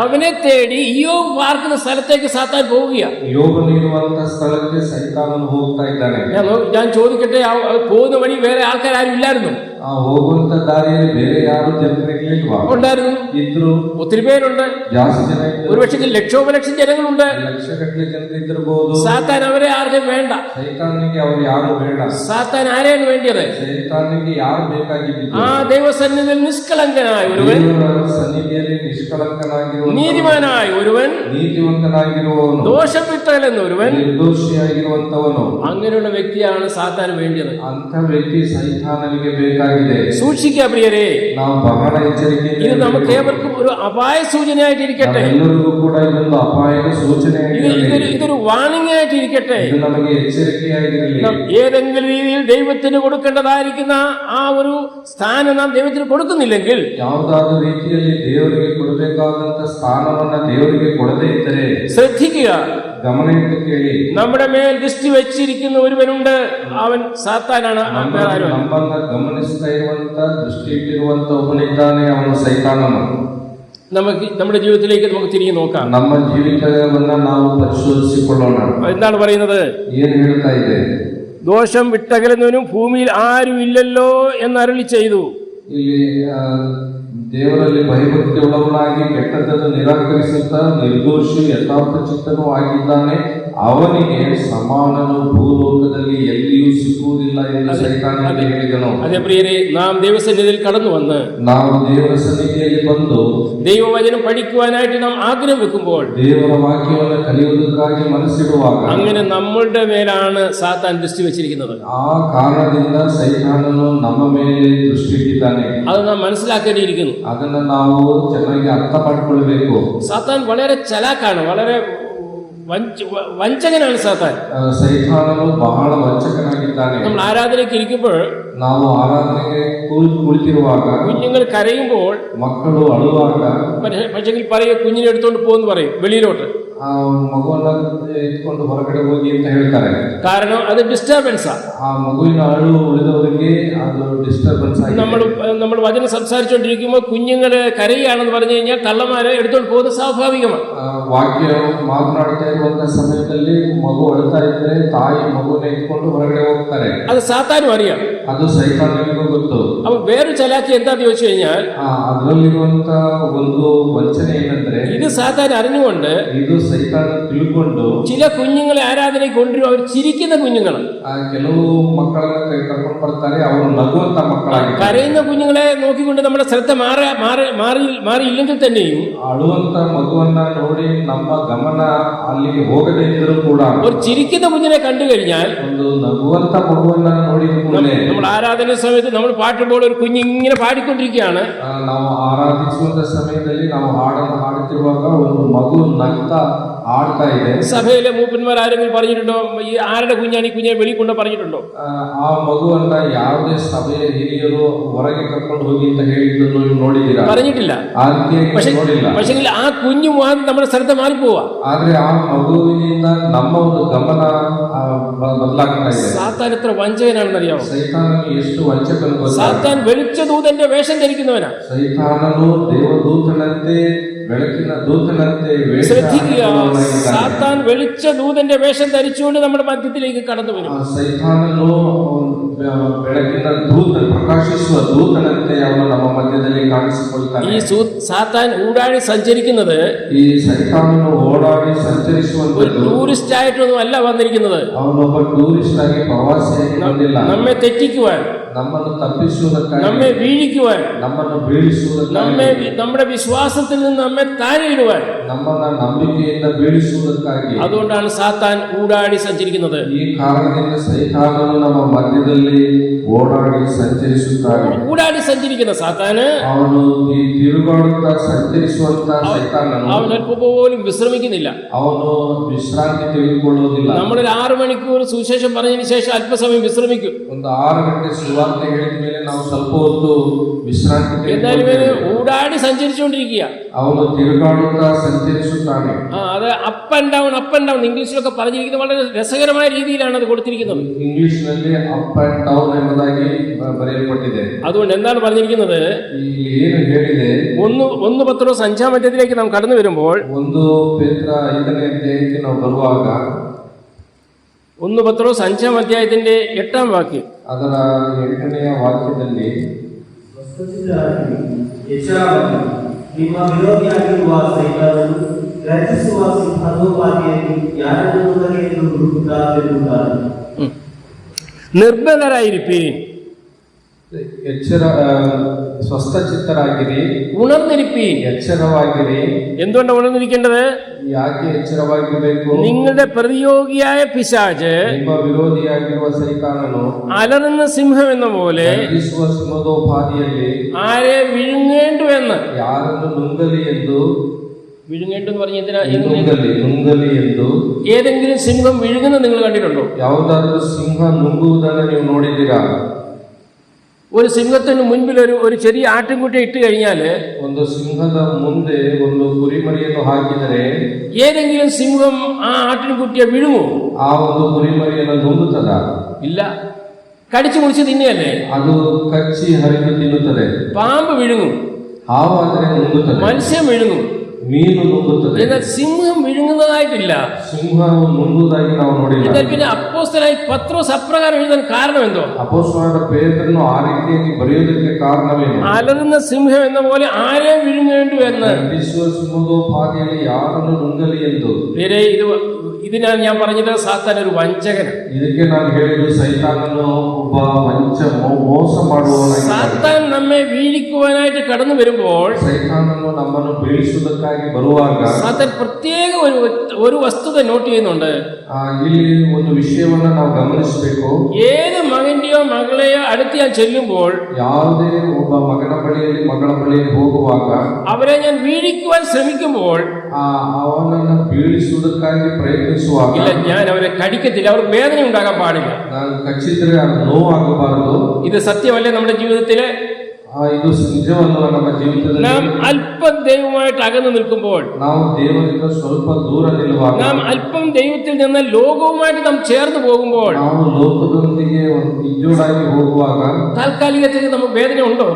അവനെ തേടി ഇയ്യോബ് പാർക്കുന്ന സ്ഥലത്തേക്ക് സാത്താൻ പോവുകയാണ്. ಯೋಬನು ಇರುವಂತ ಸ್ಥಳಕ್ಕೆ ಸೈತಾನನು ಹೋಗ್ತಾ ಇದ್ದಾನೆ. ഞാൻ ചോദിക്കട്ടെ, പോകുന്ന വഴി വേറെ ആൾക്കാരും ഇല്ലായിരുന്നു? ಹೋಗುವಂತ ದಾರಿಯಲ್ಲಿ ಬೇರೆ ಯಾರು ಜನರಿರ್ಲಿಲ್ವಾ? ഉണ്ടായിരുന്നു. ಇದ್ರು. ഒത്തിരി പേരുണ്ട്. ಜಾಸ್ತಿ ಜನ ಇದ್ರು. ഒരു പക്ഷേ ലക്ഷോപലക്ഷം ജനങ്ങളുണ്ട്. ಲಕ್ಷಗಟ್ಟಲೆ ಜನರಿದ್ದಿರಬಹುದು. സാത്താൻ അവരെ ആർക്കും വേണ്ട. ಸೈತಾನಿಗೆ ಅವರು ಯಾರು ಬೇಡ. സാത്താൻ ആരെയാണ് വേണ്ടിയത്? ಸೈತಾನಿಗೆ ಯಾರು ಬೇಕಾಗಿದ್ದು? ആ ദൈവസന്നിധിയിൽ നിഷ്കളങ്കനായ ഒരുവൻ, സന്നിധിಯಲ್ಲಿ ನಿಷ್ಕಳಂಕನಾಗಿರುವ നീതിമാനായ ഒരുവൻ, നീതിವಂತನಾಗಿರುವವನು, ദോഷം വിട്ടകലെന്ന ഒരുവൻ, ನಿರ್ದೋಷಿಯಾಗಿರುವಂತವನು. അങ്ങനെയുള്ള വ്യക്തിയാണ് സാത്താൻ വേണ്ടിയത്. ಅಂತ ವ್ಯಕ್ತಿ ಸೈತಾನನಿಗೆ ಬೇಕಾಗಿ ಎಚ್ಚರಿಕೆಯಾಗಿದೆ. സൂക്ഷിക്കുക പ്രിയരെ, ನಾವು ಬಹಳ ಎಚ್ಚರಿಕೆಯಿಂದ ഇത് നമുക്ക് ഏവർക്കും ഒരു അപായ സൂചനയായിട്ടിരിക്കട്ടെ. ಎಲ್ಲರಿಗೂ ಕೂಡ ಇದೊಂದು ಅಪಾಯದ ಸೂಚನೆಯಾಗಿರಲಿ. ഇതൊരു വാണിംഗ് ആയിട്ടിരിക്കട്ടെ. ಇದು ನಮಗೆ ಎಚ್ಚರಿಕೆಯಾಗಿರಲಿ. ഏതെങ്കിലും രീതിയിൽ ദൈവത്തിന് കൊടുക്കേണ്ടതായിരിക്കുന്ന ആ ഒരു സ്ഥാനം നാം ദൈവത്തിന് കൊടുക്കുന്നില്ലെങ്കിൽ, ಯಾವುದಾದ್ರೂ ರೀತಿಯಲ್ಲಿ ದೇವರಿಗೆ ಕೊಡಬೇಕಾದಂತ ಸ್ಥಾನವನ್ನ ದೇವರಿಗೆ ಕೊಡದೇ ಇದ್ದರೆ ശ്രദ്ധിക്കുക. ಗಮನ ಇಟ್ಟು ಕೇಳಿ. നമ്മുടെ മേൽ ദൃഷ്ടി വെച്ചിരിക്കുന്ന ഒരുവനുണ്ട്, അവൻ സാത്താനാണ്. ನಮ್ಮನ್ನ ಗಮನಿಸ್ತಾ ಇರುವಂತ ದೃಷ್ಟಿ ಇಟ್ಟಿರುವಂತ ಒಬ್ಬನಿದ್ದಾನೆ, ಅವನು ಸೈತಾನನು. നമുക്ക് നമ്മുടെ ജീവിതത്തിലേക്ക് നമുക്ക് തിരിഞ്ഞു നോക്കാം. ನಮ್ಮ ಜೀವಿತವನ್ನ ನಾವು ಪರಿಶೋಧಿಸಿಕೊಳ್ಳೋಣ. എന്താണ് പറയുന്നത്? ಏನು ಹೇಳ್ತಾ ಇದೆ? ദോഷം വിട്ടകലുന്നവനും ഭൂമിയിൽ ആരും ഇല്ലല്ലോ എന്ന് അരുളി ചെയ്തു. ಇಲ್ಲಿ ದೇವರಲ್ಲಿ ಭಯಭಕ್ತಿ ಉಳ್ಳವನಾಗಿ ಕೆಟ್ಟದ್ದನ್ನು ನಿರಾಕರಿಸುತ್ತಾ ನಿರ್ದೋಷಿ ಯಥಾರ್ಥ ಚಿತ್ತನೂ ಆಗಿದ್ದಾನೆ, ಅವನಿಗೆ ಸಮಾನನು ಭೂಲೋಕದಲ್ಲಿ ಎಲ್ಲಿಯೂ ಸಿಕ್ಕುವುದಿಲ್ಲ ಎಂದು ಸೈತಾನನಿಗೆ ಹೇಳಿದನು. ಅದೇ ಪ್ರಿಯರೇ, നാം ദൈവസന്നിധിയിൽ കടന്നു വന്ന് ನಾವು ದೇವರ ಸನ್ನಿಧಿಯಲ್ಲಿ ಬಂದು ദൈവവചനം പഠിക്കുവാനായിട്ട് നാം ആഗ്രഹം വെക്കുമ്പോൾ, ದೇವರ ವಾಕ್ಯವನ್ನು ಕಲಿಯುವುದಕ್ಕಾಗಿ ಮನಸ್ಸಿಡುವಾಗ, അങ്ങനെ നമ്മളുടെ മേലാണ് സാത്താൻ ദൃഷ്ടി വെച്ചിരിക്കുന്നത്. ಆ ಕಾರಣದಿಂದ ಸೈತಾನನು ನಮ್ಮ ಮೇಲೆ ದೃಷ್ಟಿ ಇಟ್ಟಿದ್ದಾನೆ. അത് നാം മനസ്സിലാക്കേണ്ടിയിരിക്കുന്നു. ಅದನ್ನ ನಾವು ಚೆನ್ನಾಗಿ ಅರ್ಥ ಮಾಡಿಕೊಳ್ಳಬೇಕು. സാത്താൻ വളരെ ചലാക്കാണ്, വളരെ വഞ്ചകനാണ് സാത്താൻ. ಸೈತಾನನು ಬಹಳ ವಂಚಕನಾಗಿದ್ದಾನೆ. നമ്മൾ ആരാധനയ്ക്ക് ഇരിക്കുമ്പോൾ, ನಾವು ಆರಾಧನೆಗೆ ಕುಳಿತಿರುವಾಗ, കുഞ്ഞുങ്ങൾ കരയുമ്പോൾ, ಮಕ್ಕಳು ಅಳುವಾಗ, പക്ഷെങ്കിൽ പറയുക കുഞ്ഞിനെ എടുത്തോണ്ട് പോകുന്നു പറയും വെളിയിലോട്ട്. ಆ ಮಗುವನ್ನ ಎತ್ಕೊಂಡು ಹೊರಗಡೆ ಹೋಗಿ ಅಂತ ಹೇಳ್ತಾರೆ. കാരണം അത് ഡിസ്റ്റർബൻസ്. ಆ ಮಗುವಿನ ಅಳು ಉಳಿದವರಿಗೆ ಅದು ಡಿಸ್ಟರ್ಬೆನ್ಸ್ ಆಗಿದೆ. നമ്മൾ വചനം സംസാരിച്ചുകൊണ്ടിരിക്കുമ്പോൾ കുഞ്ഞുങ്ങള് കരയുകയാണെന്ന് പറഞ്ഞു കഴിഞ്ഞാൽ തള്ളമാരെ എടുത്തോണ്ട് പോകുന്നത് സ്വാഭാവികമാണ്. ವಾಕ್ಯ ಮಾತನಾಡ್ತಾ ಇರುವಂತ ಸಮಯದಲ್ಲಿ ಮಗು ಅಳ್ತಾ ಇದ್ರೆ ತಾಯಿ ಮಗುವಿನ ಎತ್ಕೊಂಡು ಹೊರಗಡೆ ಹೋಗ್ತಾರೆ. അത് സാത്താനും അറിയാം, ಅದು ಸೈತಾನನಿಗೂ ಗೊತ್ತು. അപ്പൊ വേറൊരു ചലാക്കി എന്താന്ന് ചോദിച്ചു കഴിഞ്ഞാൽ, ಅದರಲ್ಲಿರುವಂತ ಒಂದು ವಂಚನೆ ಏನಂದ್ರೆ, ഇത് സാത്താൻ അറിഞ്ഞുകൊണ്ട് ಇದು ಸೈತಾನ ತಿಳ್ಕೊಂಡು ചില കുഞ്ഞുങ്ങളെ ആരാധനയ്ക്ക് കൊണ്ടുവരും. അവർ ചിരിക്കുന്ന കുഞ്ഞുങ്ങൾ. ಕೆಲವು ಮಕ್ಕಳನ್ನ ಕರ್ಕೊಂಡು ಬರ್ತಾರೆ, ಅವರು ನಗುವಂತ ಮಕ್ಕಳಾಗಿ. കരയുന്ന കുഞ്ഞുങ്ങളെ നോക്കിക്കൊണ്ട് നമ്മുടെ ശ്രദ്ധ മാറിയില്ലെങ്കിൽ തന്നെയും, ಅಳುವಂತ ಮಗುವನ್ನ ನೋಡಿ ನಮ್ಮ ಗಮನ ಅಲ್ಲಿಗೆ ಹೋಗದೇ ಇದ್ದರೂ ಕೂಡ, ഒരു ചിരിക്കുന്ന കുഞ്ഞിനെ കണ്ടു കഴിഞ്ഞാൽ, ಒಂದು ನಗುವಂತ ಮಗುವನ್ನ ನೋಡಿದ ಕೂಡಲೇ, നമ്മൾ ആരാധന സമയത്ത് നമ്മൾ പാട്ടുമ്പോൾ ഒരു കുഞ്ഞിങ്ങനെ പാടിക്കൊണ്ടിരിക്കുകയാണ്. ನಾವು ಆರಾಧಿಸುವಂತ ಸಮಯದಲ್ಲಿ ನಾವು ಹಾಡನ್ನು ಹಾಡುತ್ತಿರುವಾಗ ಒಂದು ಮಗು ನಗ್ತಾ ಆಡ್ತಾ ಇದೆ. സഭയിലെ മൂപ്പന്മാർ ആരെങ്കിലും പറഞ്ഞിട്ടുണ്ടോ, ഈ ആരുടെ കുഞ്ഞാണ് ഈ കുഞ്ഞിനെ വെളിയിൽ കൊണ്ട് പറഞ്ഞിട്ടുണ്ടോ? ಆ ಮಗುವನ್ನ ಯಾವುದೇ ಸಭೆಯ ಹಿರಿಯರು ಹೊರಗೆ ಕರ್ಕೊಂಡು ಹೋಗಿ ಅಂತ ಹೇಳಿದ್ದನ್ನು ನೀವು ನೋಡಿದ್ದೀರಾ? പറഞ്ഞിട്ടില്ല. ನೋಡಿಲ್ಲ. പക്ഷേ ആ കുഞ്ഞു നമ്മുടെ ശ്രദ്ധ മാറിപ്പോവാ. ಆದ್ರೆ ಆ ಮಗುವಿನಿಂದ ನಮ್ಮ ಒಂದು ಗಮನ ಬದಲಾಗ್ತಾ ಇದೆ. സാത്താൻ എത്ര വഞ്ചകനാണെന്ന് അറിയാമോ? ಸೈತಾನನು ಎಷ್ಟು ವಂಚಕನು ಗೊತ್ತಾ? സാത്താൻ വെളിച്ച ദൂതന്റെ വേഷം ധരിക്കുന്നവനാ. ಸೈತಾನನು ದೇವದೂತನಂತೆ, ಬೆಳಕಿನ ದೂತನಂತೆ ശ്രദ്ധിക്കുക, സാത്താൻ വെളിച്ച ദൂതന്റെ വേഷം ധരിച്ചുകൊണ്ട് നമ്മുടെ മധ്യത്തിലേക്ക് കടന്നു വരും. ಸೈತಾನನು ಬೆಳಕಿನ ದೂತ, ಪ್ರಕಾಶಿಸುವ ದೂತನಂತೆ ಅವನು ನಮ್ಮ ಮಧ್ಯದಲ್ಲಿ ಕಾಣಿಸಿಕೊಳ್ತಾನೆ. ഈ സാത്താൻ ഊടാടി സഞ്ചരിക്കുന്നത് ಈ ಸೈತಾನನು ಓಡಾಡಿ ಸಂಚರಿಸುವಂತದ್ದು ടൂറിസ്റ്റ് ആയിട്ടൊന്നും അല്ല വന്നിരിക്കുന്നത്. ಅವನೊಬ್ಬ ಟೂರಿಸ್ಟ್ ಆಗಿ, ಪ್ರವಾಸಿಯಾಗಿ ಬಂದಿಲ್ಲ. നമ്മെ തെറ്റിക്കുവാൻ, ನಮ್ಮನ್ನು ತಪ್ಪಿಸುವುದಕ್ಕಾಗಿ, നമ്മെ വീഴിക്കുവാൻ, ನಮ್ಮನ್ನು ಬೀಳಿಸುವುದಕ್ಕಾಗಿ, നമ്മുടെ വിശ്വാസത്തിൽ നിന്ന് നമ്മെ താഴെയിടുവാൻ, ನಮ್ಮನ್ನ ನಂಬಿಕೆಯಿಂದ ಬೀಳಿಸುವುದಕ್ಕಾಗಿ. അതുകൊണ്ടാണ് സാത്താൻ ഊടാടി സഞ്ചരിക്കുന്നത്. ಈ ಕಾರಣದಿಂದ ಸೈತಾನನು ನಮ್ಮ ಮಧ್ಯದಲ್ಲಿ ಓಡಾಡಿ ಸಂಚರಿಸುತ್ತಾನೆ. ഊടാടി സഞ്ചരിക്കുന്ന സാത്താന്, ಅವನು ತಿರುಗಾಡುತ್ತಾ ಸಂಚರಿಸುವಂತ ಸೈತಾನನು, അവൻ അല്പം പോലും വിശ്രമിക്കുന്നില്ല. ಅವನು ವಿಶ್ರಾಂತಿ ತೆಗೆದುಕೊಳ್ಳುವುದಿಲ್ಲ. നമ്മളൊരു 6 മണിക്കൂർ സുവിശേഷം പറഞ്ഞതിന് ശേഷം അല്പസമയം വിശ്രമിക്കും. ಒಂದು 6 ಗಂಟೆ ಸುವಾರ್ತೆ ಹೇಳಿದ ಮೇಲೆ ನಾವು ಸ್ವಲ್ಪ ಹೊತ್ತು ವಿಶ್ರಾಂತಿ എന്നാലും ತೆಗೆದುಕೊಳ್ಳುತ್ತೇವೆ. ഊടാടി സഞ്ചരിച്ചുകൊണ്ടിരിക്കുക. ಅವನು ತಿರುಗಾಡುತ್ತಾ ಸಂಚರಿಸುತ್ತಾನೆ. അത് up and down, up and down ഇംഗ്ലീഷിലൊക്കെ പറഞ്ഞിരിക്കുന്നത് വളരെ രസകരമായ രീതിയിലാണ് അത് കൊടുത്തിരിക്കുന്നത്. ಇಂಗ್ಲಿಷ್ ನಲ್ಲಿ ಅಪ್ ಅಂಡ್ ಡೌನ್ ಎಂಬುದಾಗಿ ಬರೆಯಲ್ಪಟ್ಟಿದೆ. അതുകൊണ്ട് എന്താണ് പറഞ്ഞിരിക്കുന്നത്? ಇಲ್ಲಿ ಏನು ಹೇಳಿದೆ? 1 പത്രോസ് 5-ാം അധ്യായത്തിലേക്ക് നാം കടന്നു വരുമ്പോൾ, 1 ಪೇತ್ರ 5ನೇ ಅಧ್ಯಾಯಕ್ಕೆ ನಾವು ಬರುವಾಗ, 1 പത്രോസ് 5-ാം അധ്യായത്തിന്റെ 8-ാം വാക്യം, ಅದರ 8ನೇ ವಾಕ್ಯದಲ್ಲಿ, ಎಚ್ಚರವಾಗಿ ನಿಮ್ಮ ವಿರೋಧಿಯಾಗಿರುವ ಸೈತಾನನು ರಚಿಸುವ ಸಿಂಹದೋಪಾದಿಯಲ್ಲಿ ಯಾರನ್ನು ಬಗೆಯನ್ನು ಹುಡುಕುತ್ತಾ ತಿರುಗುತ್ತಾನೆ. നിർബലരായിരിപ്പീൻ. ಸ್ವಸ್ಥಚಿತ್ತರಾಗಿರಿ, ഉണർന്നിരിപ്പീൻ. ಎಚ್ಚರವಾಗಿರಿ. എന്തുകൊണ്ടാണ് ഉണർന്നിരിക്കേണ്ടത്? ಯಾಕೆ ಎಚ್ಚರವಾಗಿರಬೇಕು? നിങ്ങളുടെ പ്രതിയോഗിയായ പിശാച് ನಿಮ್ಮ ವಿರೋಧಿಯಾಗಿರುವ ಸೈತಾನನು അലറുന്ന സിംഹം എന്ന പോലെ ಗರ್ಜಿಸುವ ಸಿಂಹದೋಪಾದಿಯಲ್ಲಿ ആരെ വിഴുങ്ങേണ്ടുവെന്ന്. ಯಾರನ್ನು ನುಂಗಲಿ ಎಂದು, വിഴുങ്ങേണ്ടു എന്ന് പറഞ്ഞ എന്തിനാ? ನುಂಗಲಿ ಎಂದು. ഏതെങ്കിലും സിംഹം വിഴുങ്ങുന്നത് നിങ്ങൾ കണ്ടിട്ടുണ്ടോ? ಯಾವುದಾದ್ರೂ ಸಿಂಹ ನುಂಗುವುದನ್ನು ನೀವು ನೋಡಿದ್ದೀರಾ? ഒരു സിംഹത്തിന് മുൻപിൽ ഒരു ചെറിയ ആട്ടിൻകുട്ടിയെ ഇട്ട് കഴിഞ്ഞാൽ ಒಂದು ಸಿಂಹದ ಮುಂದೆ ಒಂದು ಕುರಿಮರಿಯನ್ನು ಹಾಕಿದರೆ ഏതെങ്കിലും സിംഹം ആ ആട്ടിൻകുട്ടിയെ വിഴുങ്ങോ? ಆ ಒಂದು ಕುರಿಮರಿಯನ್ನು ನುಂಗುತ್ತದ? ഇല്ല, കടിച്ചു മുറിച്ച് തിന്നുകയല്ലേ. ಅದು ಕಚ್ಚಿ ಹರಿದು ತಿನ್ನುತ್ತದೆ. പാമ്പ് വിഴുങ്ങും, ಹಾವಾದರೆ ನುಂಗುತ್ತದೆ, മത്സ്യം വിഴുങ്ങും. ಮೀನು ನುಂಗುತ್ತದೆ. എന്നാൽ സിംഹം വിഴുങ്ങുന്നതായിട്ടില്ല. ಸಿಂಹವು ನುಂಗುವುದಾಗಿ ನಾವು ನೋಡಿಲ್ಲ. എന്നാൽ പിന്നെ അപ്പോസ്തലനായ പത്രോസ് അപ്രകാരം എഴുതാൻ കാരണം എന്തോ? ಅಪೊಸ್ತಲನಾದ ಪೇತ್ರನು ಆ ರೀತಿಯಾಗಿ ಬರೆಯುವುದಕ್ಕೆ ಕಾರಣವೇನು? അലറുന്ന സിംഹം എന്ന പോലെ ആരെ വിഴുങ്ങേണ്ടു എന്ന്. ಗರ್ಜಿಸುವ ಸಿಂಹದೋಪಾದಿಯಲ್ಲಿ ಯಾರನ್ನು ನುಂಗಲಿ ಎಂದು. ಬೇರೆ ഇതിനാണ് ഞാൻ പറഞ്ഞത്, സാത്താൻ ഒരു വഞ്ചകൻ. ಇದಕ್ಕೆ ನಾನು ಹೇಳಿದ್ದು ಸೈತಾನನು ಒಬ್ಬ ಮೋಸ ಮಾಡುವವನಾಗಿದ್ದಾನೆ. സാത്താൻ നമ്മെ വീഴിക്കുവാനായിട്ട് കടന്നു വരുമ്പോൾ, ಸೈತಾನನು ನಮ್ಮನ್ನು ಬೀಳಿಸುವುದಕ್ಕಾಗಿ ಬರುವಾಗ സാത്താൻ പ്രത്യേക ഒരു വസ്തുത നോട്ട് ചെയ്യുന്നുണ്ട്. ಇಲ್ಲಿ ಒಂದು ವಿಷಯವನ್ನ ನಾವು ಗಮನಿಸಬೇಕು. ഏത് മകന്റെയോ മകളെയോ അടുത്ത് ഞാൻ ചെല്ലുമ്പോൾ, ಯಾವುದೇ ಒಬ್ಬ ಮಗನ ಬಳಿಯಲ್ಲಿ ಮಗಳ ಬಳಿಯಲ್ಲಿ ಹೋಗುವಾಗ അവരെ ഞാൻ വീഴിക്കുവാൻ ശ്രമിക്കുമ്പോൾ, ಅವನನ್ನು ಬೀಳಿಸುವುದಕ್ಕಾಗಿ ಪ್ರಯತ್ನಿಸುವಾಗ ഇല്ല, ഞാൻ അവരെ കടിക്കത്തില്ല, അവർക്ക് വേദന ഉണ്ടാകാൻ പാടില്ല. ನಾನು ಕಚ್ಚಿದ್ರೆ ಅದು ನೋವಾಗಬಾರದು. ഇത് സത്യമല്ലേ നമ്മുടെ ജീവിതത്തിലെ? ಇದು ನಿಜವಲ್ಲ. ನಮ್ಮ ಜೀವಿತದಲ್ಲಿ നാം അല്പം ദൈവമായിട്ട് അകന്നു നിൽക്കുമ്പോൾ, ನಾವು ದೇವರಿಂದ ಸ್ವಲ್ಪ ದೂರ ನಿಲ್ಲುವಾಗ, നാം അല്പം ദൈവത്തിൽ നിന്ന് ലോകവുമായിട്ട് നാം ചേർന്ന് പോകുമ്പോൾ, ನಾವು ಲೋಕದೊಂದಿಗೆ ಇಜ್ಜೋಡಾಗಿ ಹೋಗುವಾಗ താൽക്കാലികത്തിൽ നമുക്ക് വേദന ഉണ്ടോ?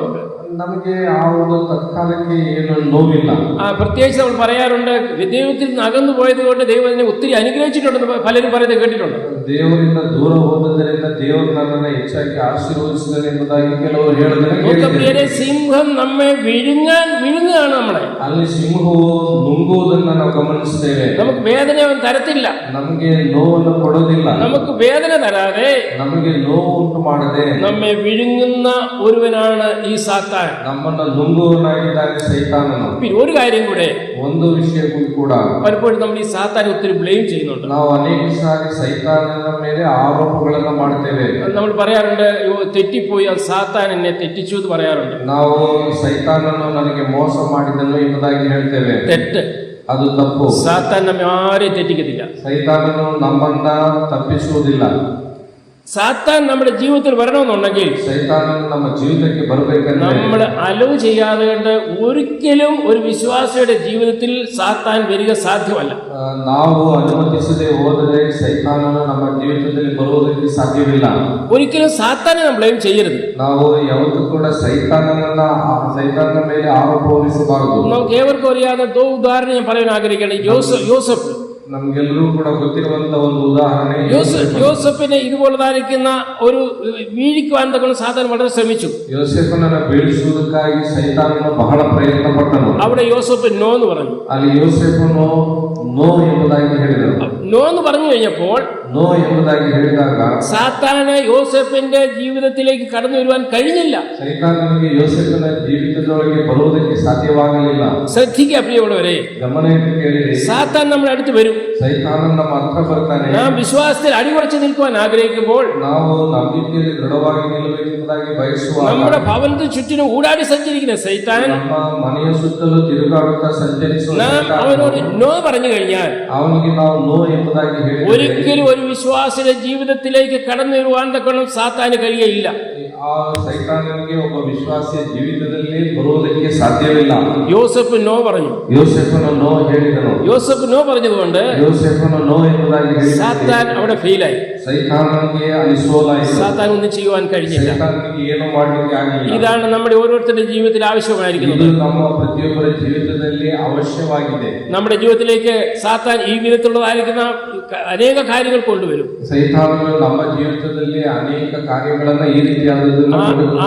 ನಮಗೆ ಆ ಒಂದು ತತ್ಕಾಲಕ್ಕೆ ಏನು ನೋವಿಲ್ಲ. പ്രത്യേകിച്ച് നമ്മൾ പറയാറുണ്ട്, ദൈവത്തിൽ നിന്ന് അകന്നു പോയത് കൊണ്ട് ദൈവം എന്നെ ഒത്തിരി അനുഗ്രഹിച്ചിട്ടുണ്ടെന്ന് പലരും പറയുന്നത് കേട്ടിട്ടുണ്ട്. ದೇವರಿಂದ ದೂರ ಹೋದದ್ದರಿಂದ ದೇವರು ನನ್ನನ್ನು ಹೆಚ್ಚಾಗಿ ಆಶೀರ್ವದಿಸಿದ್ದಾರೆ ಎಂಬುದಾಗಿ ಕೆಲವರು ಹೇಳುವುದನ್ನು സിംഹം നമ്മെ വിഴുങ്ങുകയാണ് നമ്മളെ. ಅಲ್ಲಿ ಸಿಂಹವು ನುಂಗುವುದನ್ನು ನಾವು ಗಮನಿಸ್ತೇವೆ. നമുക്ക് വേദന അവൻ തരത്തില്ല, ನಮಗೆ ನೋವನ್ನು ಕೊಡೋದಿಲ್ಲ. നമുക്ക് വേദന തരാതെ ನಮಗೆ ನೋವು ಉಂಟು ಮಾಡದೆ നമ്മെ വിഴുങ്ങുന്ന ഒരുവനാണ് ഈ സാത്താൻ. ನಮ್ಮನ್ನು ನುಂಗುವನಾಗಿದ್ದಾನೆ ಸೈತಾನನು. ഒരു കാര്യം കൂടെ, ಒಂದು ವಿಷಯ ಕೂಡ പലപ്പോഴും നമ്മൾ ഈ സാത്താനെ ഒത്തിരി ബ്ലെയിം ചെയ്യുന്നുണ്ട്. ನಾವು ಅನೇಕ ಸಾರಿ ಸೈತಾನನ ಮೇಲೆ ಆರೋಪಗಳನ್ನು ಮಾಡ್ತೇವೆ. നമ്മൾ പറയാറുണ്ട്, തെറ്റിപ്പോയി, അത് സാത്താൻ എന്നെ തെറ്റിച്ചു എന്ന് പറയാറുണ്ട്. ನಾವು ಸೈತಾನನು ನನಗೆ ಮೋಸ ಮಾಡಿದನು ಎಂಬುದಾಗಿ ಹೇಳ್ತೇವೆ. തെറ്റ്, ಅದು ತಪ್ಪು. സാത്താൻ നമ്മെ ആരെയും തെറ്റിക്കത്തില്ല. ಸೈತಾನನು ನಮ್ಮನ್ನ ತಪ್ಪಿಸುವುದಿಲ್ಲ. സാത്താൻ നമ്മുടെ ജീവിതത്തിൽ വരണമെന്നുണ്ടെങ്കിൽ ಸೈತಾನನು ನಮ್ಮ ಜೀವಿತಕ್ಕೆ ಬರಬೇಕಂದ್ರೆ നമ്മൾ അലവ് ചെയ്യാതെ കൊണ്ട് ഒരിക്കലും ഒരു വിശ്വാസിയുടെ ജീവിതത്തിൽ സാത്താൻ വരിക സാധ്യമല്ല. ನಾವು ಅನುಮತಿಸದೆ ಹೋದರೆ ಸೈತಾನನು ನಮ್ಮ ಜೀವಿತದಲ್ಲಿ ಬರುವುದಕ್ಕೆ ಸಾಧ್ಯವಿಲ್ಲ. ഒരിക്കലും സാത്താനെ നമ്മൾ ബ്ലെയിം ചെയ്യരുത്. ನಾವು ಯಾವತ್ತೂ ಕೂಡ ಸೈತಾನನ ಮೇಲೆ ಆರೋಪ ಹೊರಿಸಬಾರದು. നമുക്ക് ഏവർക്കും അറിയാവുന്ന ദോ ഉദാഹരണം ഞാൻ പറയാൻ ആഗ്രഹിക്കുകയാണ്. യോസഫ്, ನಮ್ಗೆಲ್ಲರೂ ಕೂಡ ಗೊತ್ತಿರುವಂತ ಒಂದು ಉದಾಹರಣೆ. യോസഫിനെ ഇതുപോലെതായിരിക്കുന്ന ഒരു വീഴിക്കുവാൻ തക്ക സാത്താൻ വളരെ ശ്രമിച്ചു. യോസേഫನನ್ನು ಬೀಳಿಸುವುದಕ್ಕಾಗಿ ಸೈತಾನನು ಬಹಳ ಪ್ರಯತ್ನ ಪಟ್ಟನು. അവിടെ യോസഫ് നോ എന്ന് പറഞ്ഞു. ಅಲ್ಲಿ ಯೋಸೇಫನು ನೋ ಎಂಬುದಾಗಿ ಹೇಳಿದರು. നോ എന്ന് പറഞ്ഞു കഴിഞ്ഞപ്പോൾ, ನೋ ಎಂಬುದಾಗಿ ಹೇಳಿದಾಗ സാത്താന് യോസേഫിന്റെ ജീവിതത്തിലേക്ക് കടന്നു വരുവാൻ കഴിഞ്ഞില്ല. ಸೈತಾನನಿಗೆ ಯೋಸೇಫನ ಜೀವಿತದೊಳಗೆ ಬರುವುದಕ್ಕೆ ಸಾಧ್ಯವಾಗಲಿಲ್ಲ. ശ്രദ്ധിക്കുക പ്രിയമുള്ളവരെ, ಗಮನ ಇಟ್ಟು ಕೇಳಿರಿ. സാത്താൻ നമ്മുടെ അടുത്ത് വരും. ಸೈತಾನನ ನಮ್ಮ ಹತ್ರ ಬರ್ತಾನೆ. നാം വിശ്വാസത്തിൽ അടിയുറച്ച് നിൽക്കുവാൻ ആഗ്രഹിക്കുമ്പോൾ, ನಾವು ನಂಬಿಕೆಯಲ್ಲಿ ದೃಢವಾಗಿ ನಿಲ್ಲಬೇಕೆಂಬುದಾಗಿ ಬಯಸುವಾಗ, നമ്മുടെ ഭവനത്തിന് ചുറ്റിനും ഊടാടി സഞ്ചരിക്കുന്ന സൈത്താൻ ನಮ್ಮ ಮನೆಯ ಸುತ್ತಲೂ ತಿರುಗಾಡುತ್ತಾ ಸಂಚರಿಸುವ നാം അവനോട് നോ പറഞ്ഞു കഴിഞ്ഞാൽ, ಅವನಿಗೆ ನಾವು ನೋ ಎಂಬುದಾಗಿ ಹೇಳಿದರೆ ഒരിക്കലും ഒരു വിശ്വാസിയുടെ ജീവിതത്തിലേക്ക് കടന്നു വരുവാൻ തക്കണം സാത്താന് കഴിയുകയില്ല. ಆ ಸೈತಾನನಿಗೆ ಒಬ್ಬ ವಿಶ್ವಾಸಿಯ ಜೀವಿತದಲ್ಲಿ ಬರುವುದಕ್ಕೆ ಸಾಧ್ಯವಿಲ್ಲ. യോസഫ് നോ പറഞ്ഞു. ಯೋಸೇಫನು ನೋ ಹೇಳಿದನು. യോസഫ് നോ പറഞ്ഞതുകൊണ്ട് ಯೋಸೇಫನು ನೋ ಎಂಬುದಾಗಿ ಹೇಳಿದನು. സാത്താൻ അവിടെ ഫെയിലായി. ಸೈತಾನನಿಗೆ ಅಲ್ಲಿ ಸೋಲಾಯಿತು. സാത്താൻ ഒന്നും ചെയ്യുവാൻ കഴിഞ്ഞില്ല. ಸೈತಾನನಿಗೆ ಏನು ಮಾಡಲಿಕ್ಕೆ ಆಗಿಲ್ಲ. ഇതാണ് നമ്മുടെ ഓരോരുത്തരുടെ ജീവിതത്തിൽ ആവശ്യമായിരിക്കുന്നത്. ಇದು ನಮ್ಮ ಪ್ರತಿಯೊಬ್ಬರ ಜೀವಿತದಲ್ಲಿ ಅವಶ್ಯವಾಗಿದೆ. നമ്മുടെ ജീവിതത്തിലേക്ക് സാത്താൻ ഈ വിധത്തിലുള്ളതായിരിക്കുന്ന അനേക കാര്യങ്ങൾ കൊണ്ടുവരും. ಸೈತಾನನು ನಮ್ಮ ಜೀವಿತದಲ್ಲಿ ಅನೇಕ ಕಾರ್ಯಗಳನ್ನ ಈ ರೀತಿಯಾದದನ್ನು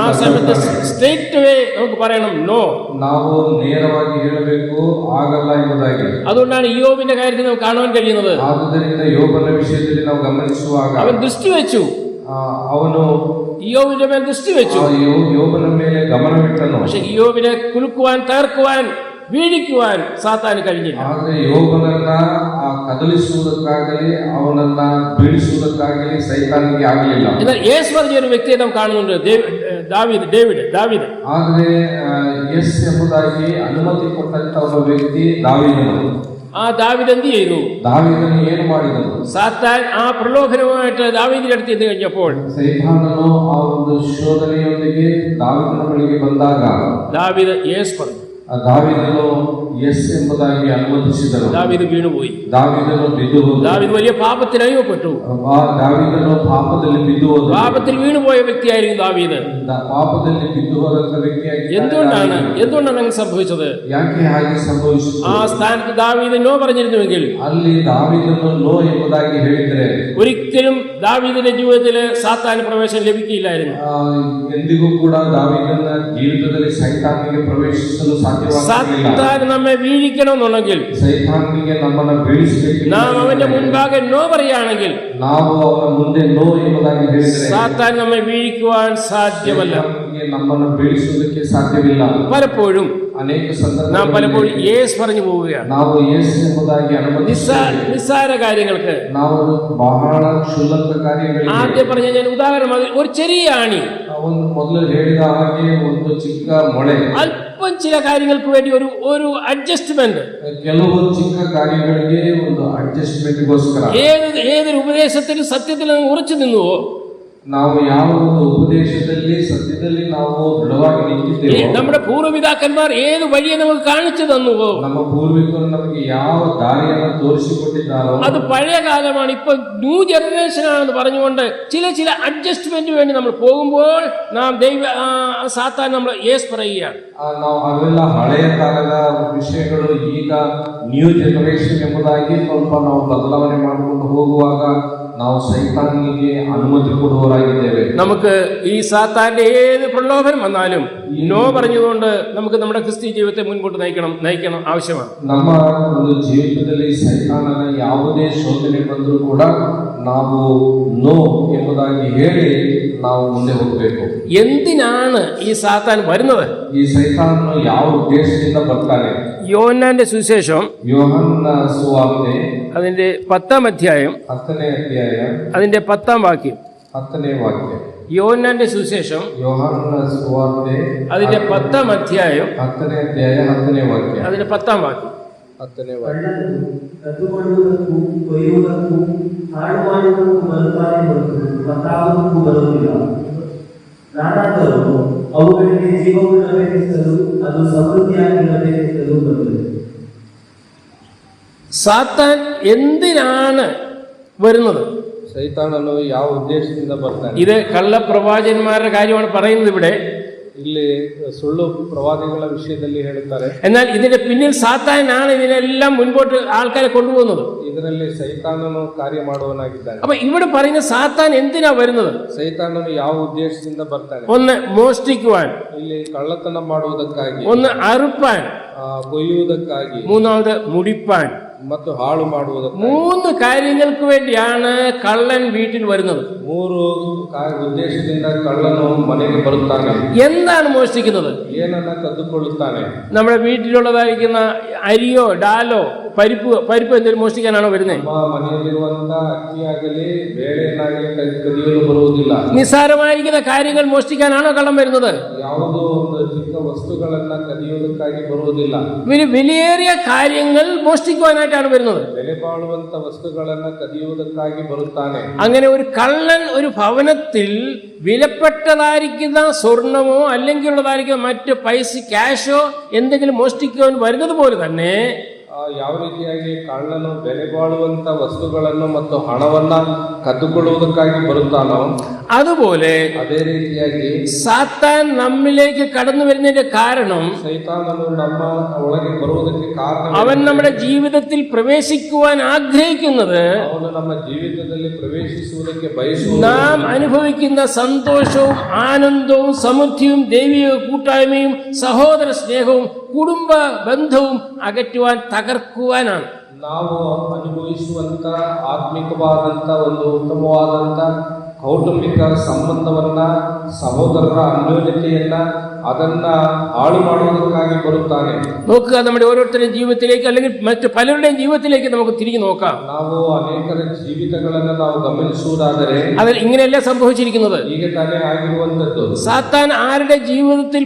ആ സമയത്ത് സ്ട്രേറ്റ് വേ നമുക്ക് പറയണം നോ. ನಾವು ನೇರವಾಗಿ ಹೇಳಬೇಕು, ಆಗಲ್ಲ ಎಂಬುದಾಗಿ. അതുകൊണ്ടാണ് യോബിന്റെ കാര്യത്തിൽ നമുക്ക് കാണുവാൻ കഴിയുന്നത്. ಆದುದರಿಂದ ಯೋಬನ ವಿಷಯದಲ್ಲಿ ನಾವು ಗಮನಿಸುವಾಗ അവൻ ദൃഷ്ടി വെച്ചു, ಅವನು ഇയ്യോബിന്റെ മേൽ ദൃഷ്ടി വെച്ചു. ಯೋಬನ ಮೇಲೆ ಗಮನವಿಟ್ಟನು. പക്ഷെ ഇയ്യോബിനെ കുലുക്കുവാൻ, തകർക്കുവാൻ, വീഴിക്കുവാൻ സാത്താന് കഴിഞ്ഞില്ല. ಆದ್ರೆ ಯೋಬನನ್ನ ಕದಲಿಸುವುದಕ್ಕಾಗಲಿ ಅವನನ್ನ ಬೀಳಿಸುವುದಕ್ಕಾಗಲಿ ಸೈತಾನಿಗೆ ಆಗಲಿಲ್ಲ. എന്നാൽ യേശു പറഞ്ഞ ഒരു വ്യക്തിയെ നാം കാണുന്നുണ്ട്, ദാവീദ്. ಆದ್ರೆ ಯೇಸು ಎಂಬುದಾಗಿ ಅನುಮತಿ ಕೊಟ್ಟಂತ ಒಬ್ಬ ವ್ಯಕ್ತಿ ದಾವೀದನು. ആ ദാവീദ് എന്ത് ചെയ്തു? ದಾವೀದನು ಏನು ಮಾಡಿದನು? സാത്താൻ ആ പ്രലോഭനവുമായിട്ട് ദാവീദിന്റെ അടുത്ത് എത്തി കഴിഞ്ഞപ്പോൾ ಸೈತಾನನು ಆ ಒಂದು ಶೋಧನೆಯೊಂದಿಗೆ ದಾವೀದನ ಬಳಿಗೆ ಬಂದಾಗ ദാവീദ് യേശു പറഞ്ഞു. ದಾವೀದನು ಯೆಸ್ ಎಂಬುದಾಗಿ ಅನುಮತಿಸಿದನು. ദാവീദ് വീണുപോയി. ದಾವೀದನು ಬಿದ್ದು ಹೋದನು. ദാവീദ് വലിയ പാപത്തിൽ അഴിയപ്പെട്ടു. ದಾವೀದನು ಪಾಪದಲ್ಲಿ ಬಿದ್ದು ಹೋದನು. പാപത്തിൽ വീണുപോയ വ്യക്തിയായിരുന്നു ദാവീദ്. ಪಾಪದಲ್ಲಿ ಬಿದ್ದು ಹೋದಂತ ವ್ಯಕ್ತಿಯಾಗಿ എന്തുകൊണ്ടാണ് അങ്ങനെ സംഭവിച്ചത്? ಯಾಕೆ ಹಾಗೆ ಸಂಭವಿಸಿತು? ആ സ്ഥാനത്ത് ദാവീദ് നോ പറഞ്ഞിരുന്നുവെങ്കിൽ, ಅಲ್ಲಿ ದಾವೀದನು ನೋ ಎಂಬುದಾಗಿ ಹೇಳಿದರೆ ഒരിക്കലും ദാവീദിന്റെ ജീവിതത്തില് സാത്താന് പ്രവേശനം ലഭിക്കില്ലായിരുന്നു. ಎಂದಿಗೂ ಕೂಡ ದಾವೀದನ ಜೀವಿತದಲ್ಲಿ ಸೈತಾನಿಗೆ ಪ್ರವೇಶಿಸಲು ಸಾಧ್ಯವಾಗಲಿಲ್ಲ. സാത്താൻ നമ്മെ വീഴിക്കണമെന്നുണ്ടെങ്കിൽ, ಸೈತಾನಿಗೆ ನಮ್ಮನ್ನು ಬೀಳಿಸಬೇಕು, നാം അവന്റെ മുൻപാകെ നോ പറയുകയാണെങ്കിൽ, ನಾವು ಅವನ ಮುಂದೆ ನೋ ಎಂಬುದಾಗಿ ಹೇಳಿದರೆ സാത്താൻ നമ്മെ വീഴിക്കുവാൻ സാധ്യമല്ല. ನಮ್ಮನ್ನು ಬೀಳಿಸುವುದಕ್ಕೆ ಸಾಧ್ಯವಿಲ್ಲ. പലപ്പോഴും ಅನೇಕ ಸಂದರ್ಭ നാം പലപ്പോഴും യേസ് പറഞ്ഞു പോവുകയാണ്. ನಾವು ಯೇಸು ಎಂಬುದಾಗಿ നിസ്സാര കാര്യങ്ങൾക്ക്, ನಾವು ಬಹಳ ಕ್ಷುಲ್ಲಕ ಕಾರ್ಯಗಳಿಗೆ, ആദ്യം പറഞ്ഞ ഞാൻ ഉദാഹരണമായി ഒരു ചെറിയ ആണി, ಒಂದು ಮೊದಲು ಹೇಳಿದ ಹಾಗೆ ಒಂದು ಚಿಕ್ಕ ಮೊಳೆ, അല്പം ചില കാര്യങ്ങൾക്ക് വേണ്ടി ഒരു അഡ്ജസ്റ്റ്മെന്റ്, ಕೆಲವು ಚಿಕ್ಕ ಕಾರ್ಯಗಳಿಗೆ ಒಂದು ಅಡ್ಜಸ್ಟ್ಮೆಂಟ್ಗೋಸ್ಕರ ഏതൊരു ഉപദേശത്തിലും സത്യത്തിലും ഉറച്ചു നിന്നുവോ, ನಾವು ಯಾವ ಒಂದು ಉಪದೇಶದಲ್ಲಿ ಸತ್ಯದಲ್ಲಿ ನಾವು ದೃಢವಾಗಿ ನಿಂತಿದ್ದೇವೆ, നമ്മുടെ പൂർവ്വപിതാക്കന്മാർ ഏത് വഴിയെ നമുക്ക് കാണിച്ചു തന്നുവോ, ನಮ್ಮ ಪೂರ್ವಿಕರು ನಮಗೆ ಯಾವ ದಾರಿಯನ್ನು ತೋರಿಸಿಕೊಟ್ಟಿದ್ದಾರೋ അത് പഴയ കാലമാണ്. ഇപ്പൊ ന്യൂ ജനറേഷൻ ആണെന്ന് പറഞ്ഞുകൊണ്ട് ചില അഡ്ജസ്റ്റ്മെന്റ് വേണ്ടി നമ്മൾ പോകുമ്പോൾ നാം സാത്താൻ നമ്മൾ യേസ് പറയുകയാണ്. ನಾವು ಅವೆಲ್ಲ ಹಳೆಯ ಕಾಲದ ವಿಷಯಗಳು, ಈಗ ನ್ಯೂ ಜನರೇಷನ್ ಎಂಬುದಾಗಿ ಸ್ವಲ್ಪ ನಾವು ಬದಲಾವಣೆ ಮಾಡಿಕೊಂಡು ಹೋಗುವಾಗ ನಾವು ಸೈತಾನಿಗೆ ಅನುಮತಿ ಕೊಡುವವರಾಗಿದ್ದೇವೆ. നമുക്ക് ഈ സാത്താന്റെ ഏത് പ്രലോഭനം വന്നാലും നോ പറഞ്ഞുകൊണ്ട് നമുക്ക് നമ്മുടെ ക്രിസ്ത്യ ജീവിതത്തെ മുൻപോട്ട് നയിക്കണം ആവശ്യമാണ്. ನಮ್ಮ ಒಂದು ಜೀವಿತದಲ್ಲಿ ಸೈತಾನನ ಯಾವುದೇ ಶೋಧನೆ ಬಂದರೂ ಕೂಡ ನಾವು ನೋ ಎಂಬುದಾಗಿ ಹೇಳಿ ನಾವು ಮುಂದೆ ಹೋಗಬೇಕು. എന്തിനാണ് ഈ സാത്താൻ വരുന്നത്? ಈ ಸೈತಾನನು ಯಾವ ಉದ್ದೇಶದಿಂದ ಬರ್ತಾನೆ? യോഹന്നാന്റെ സുവിശേഷം ಯೋಹನ್ನ ಸುವಾರ್ತೆ അതിന്റെ 10-ാം അധ്യായം 10ನೇ ಅಧ್ಯಾಯ അതിന്റെ 10-ാം വാക്യം. 10ನೇ ವಾಕ್ಯ. യോഹന്നാന്റെ സുവിശേഷം ಯೋಹನ್ನ ಸುವಾರ್ತೆ അതിന്റെ 10-ാം അധ്യായം 10ನೇ ಅಧ್ಯಾಯ 10ನೇ ವಾಕ್ಯ. അതിന്റെ 10-ാം വാക്യം. 10ನೇ ವಾಕ್ಯ. ರದ್ದು ಮಾಡುವುದಕ್ಕೂ ಕೊಯ್ಯುವುದಕ್ಕೂ ಹಾಳು ಮಾಡುವುದಕ್ಕೂ ಬರುತ್ತಾರೆ ಹೊರತು ಮತ್ತಾವುದಕ್ಕೂ ಬರುವುದಿಲ್ಲ. ನಾನಾದರೂ ಅವುಗಳಿಗೆ ಜೀವವನ್ನು ಲಭ್ಯವಿಸಲು, ಅದು ಸಮೃದ್ಧಿಯಾಗಿ ಲಭ್ಯವಿಸಲು ಬರುತ್ತದೆ. സാത്താൻ എന്തിനാണ് വരുന്നത്? ಸೈತಾನನು ಯಾವ ಉದ್ದೇಶದಿಂದ ಬರ್ತಾನೆ? ഇത് കള്ളപ്രവാചകന്മാരുടെ കാര്യമാണ് പറയുന്നത് ഇവിടെ. ಇಲ್ಲಿ ಸುಳ್ಳು ಪ್ರವಾದಿಗಳ ವಿಷಯದಲ್ಲಿ ಹೇಳುತ್ತಾರೆ. എന്നാൽ ഇതിന്റെ പിന്നിൽ സാത്താനാണ് ഇതിനെല്ലാം മുൻപോട്ട് ആൾക്കാരെ കൊണ്ടുപോകുന്നത്. ಇದರಲ್ಲಿ ಸೈತಾನನು ಕಾರ್ಯ ಮಾಡುವನಾಗಿದ್ದಾನೆ. അപ്പൊ ഇവിടെ പറയുന്ന സാത്താൻ എന്തിനാ വരുന്നത്? ಸೈತಾನನು ಯಾವ ಉದ್ದೇಶದಿಂದ ಬರ್ತಾನೆ? ഒന്ന് മോഷ്ടിക്കുവാൻ, ಇಲ್ಲಿ ಕಳ್ಳತನ ಮಾಡುವುದಕ್ಕಾಗಿ, ഒന്ന് അറുപ്പാൻ, ಕೊಯ್ಯುವುದಕ್ಕಾಗಿ, മൂന്നാമത് മുടിപ്പാൻ, ಮತ್ತು ಹಾಳು ಮಾಡುವುದಕ್ಕಾಗಿ. 3 കാര്യങ്ങൾക്ക് വേണ്ടിയാണ് കള്ളൻ വീട്ടിൽ വരുന്നത്. 3 ಉದ್ದೇಶದಿಂದ ಕಳ್ಳನು ಮನೆಗೆ ಬರುತ್ತಾನೆ. എന്താണ് മോഷ്ടിക്കുന്നത്? ಏನನ್ನ ಕದ್ದುಕೊಳ್ಳುತ್ತಾನೆ? നമ്മുടെ വീട്ടിലുള്ളതായിരിക്കുന്ന അരിയോ ഡാലോ പരിപ്പ് എന്തെങ്കിലും മോഷ്ടിക്കാനാണോ വരുന്നത്? ನಮ್ಮ ಮನೆಯಲ್ಲಿರುವಂತ ಅಕ್ಕಿಯಾಗಲಿ ಬೇಳೆಯನ್ನಾಗಲಿ ಕದಿಯಲು ಬರುವುದಿಲ್ಲ. നിസ്സാരമായിരിക്കുന്ന കാര്യങ്ങൾ മോഷ്ടിക്കാനാണോ കള്ളം വരുന്നത്? ಯಾವುದೋ ಒಂದು ಚಿಕ್ಕ ವಸ್ತುಗಳನ್ನ ಕದಿಯುವುದಕ್ಕಾಗಿ ಬರುವುದಿಲ್ಲ. വിലയേറിയ കാര്യങ്ങൾ മോഷ്ടിക്കുവാനായിട്ടാണ് വരുന്നത്. ಬೆಲೆ ಬಾಳುವಂತ ವಸ್ತುಗಳನ್ನ ಕದಿಯುವುದಕ್ಕಾಗಿ ಬರುತ್ತಾನೆ. അങ്ങനെ ഒരു കള്ളൻ ഒരു ഭവനത്തിൽ വിലപ്പെട്ടതായിരിക്കുന്ന സ്വർണമോ അല്ലെങ്കിൽ ഉള്ളതായിരിക്കുന്ന മറ്റ് പൈസ ക്യാഷോ എന്തെങ്കിലും മോഷ്ടിക്കുവാൻ വരുന്നത് പോലെ തന്നെ ಯಾವ ರೀತಿಯಾಗಿ ಕಳ್ಳನು ಬೆಲೆ ಬಾಳುವಂತ ವಸ್ತುಗಳನ್ನು ಮತ್ತು ಹಣವನ್ನ ಕದ್ದುಕೊಳ್ಳುವುದಕ್ಕಾಗಿ ಬರುತ್ತಾನೋ അതുപോലെ ಅದೇ ರೀತಿಯಾಗಿ സാത്താൻ നമ്മിലേക്ക് കടന്നു വരുന്നതിന്റെ കാരണം, ಸೈತಾನನು ನಮ್ಮ ಒಳಗೆ ಬರುವುದಕ್ಕೆ ಕಾರಣ, അവൻ നമ്മുടെ ജീവിതത്തിൽ പ്രവേശിക്കുവാൻ ആഗ്രഹിക്കുന്നത്, ಅವನು ನಮ್ಮ ಜೀವಿತದಲ್ಲಿ ಪ್ರವೇಶಿಸುವುದಕ್ಕೆ ಬಯಸುವ, നാം അനുഭവിക്കുന്ന സന്തോഷവും ആനന്ദവും സമൃദ്ധിയും ദൈവിക കൂട്ടായ്മയും സഹോദര സ്നേഹവും കുടുംബ ബന്ധവും അകറ്റുവാൻ, തകർക്കുവാനാണ്. ನಾವು ಅನುಭವಿಸುವಂತ ಆತ್ಮಿಕವಾದಂತ ಒಂದು ಉತ್ತಮವಾದಂತ ಕೌಟುಂಬಿಕ ಸಂಬಂಧವನ್ನ, ಸಹೋದರರ ಅನ್ಯೋನ್ಯತೆಯನ್ನ ಅದನ್ನ ಹಾಳು ಮಾಡುವುದಕ್ಕಾಗಿ ಬರುತ್ತಾನೆ. നോക്കുക, നമ്മുടെ ഓരോരുത്തരുടെയും ജീവിതത്തിലേക്ക് അല്ലെങ്കിൽ മറ്റു പലരുടെയും ജീവിതത്തിലേക്ക് നമുക്ക് തിരിഞ്ഞു നോക്കാം. ನಾವು ಅನೇಕರ ಜೀವಿತಗಳನ್ನು ನಾವು ಗಮನಿಸುವುದಾದರೆ അതിൽ ഇങ്ങനെയല്ല സംഭവിച്ചിരിക്കുന്നത്. ಹೀಗೆ ತಾನೇ ಆಗಿರುವಂತದ್ದು. സാത്താൻ ആരുടെ ജീവിതത്തിൽ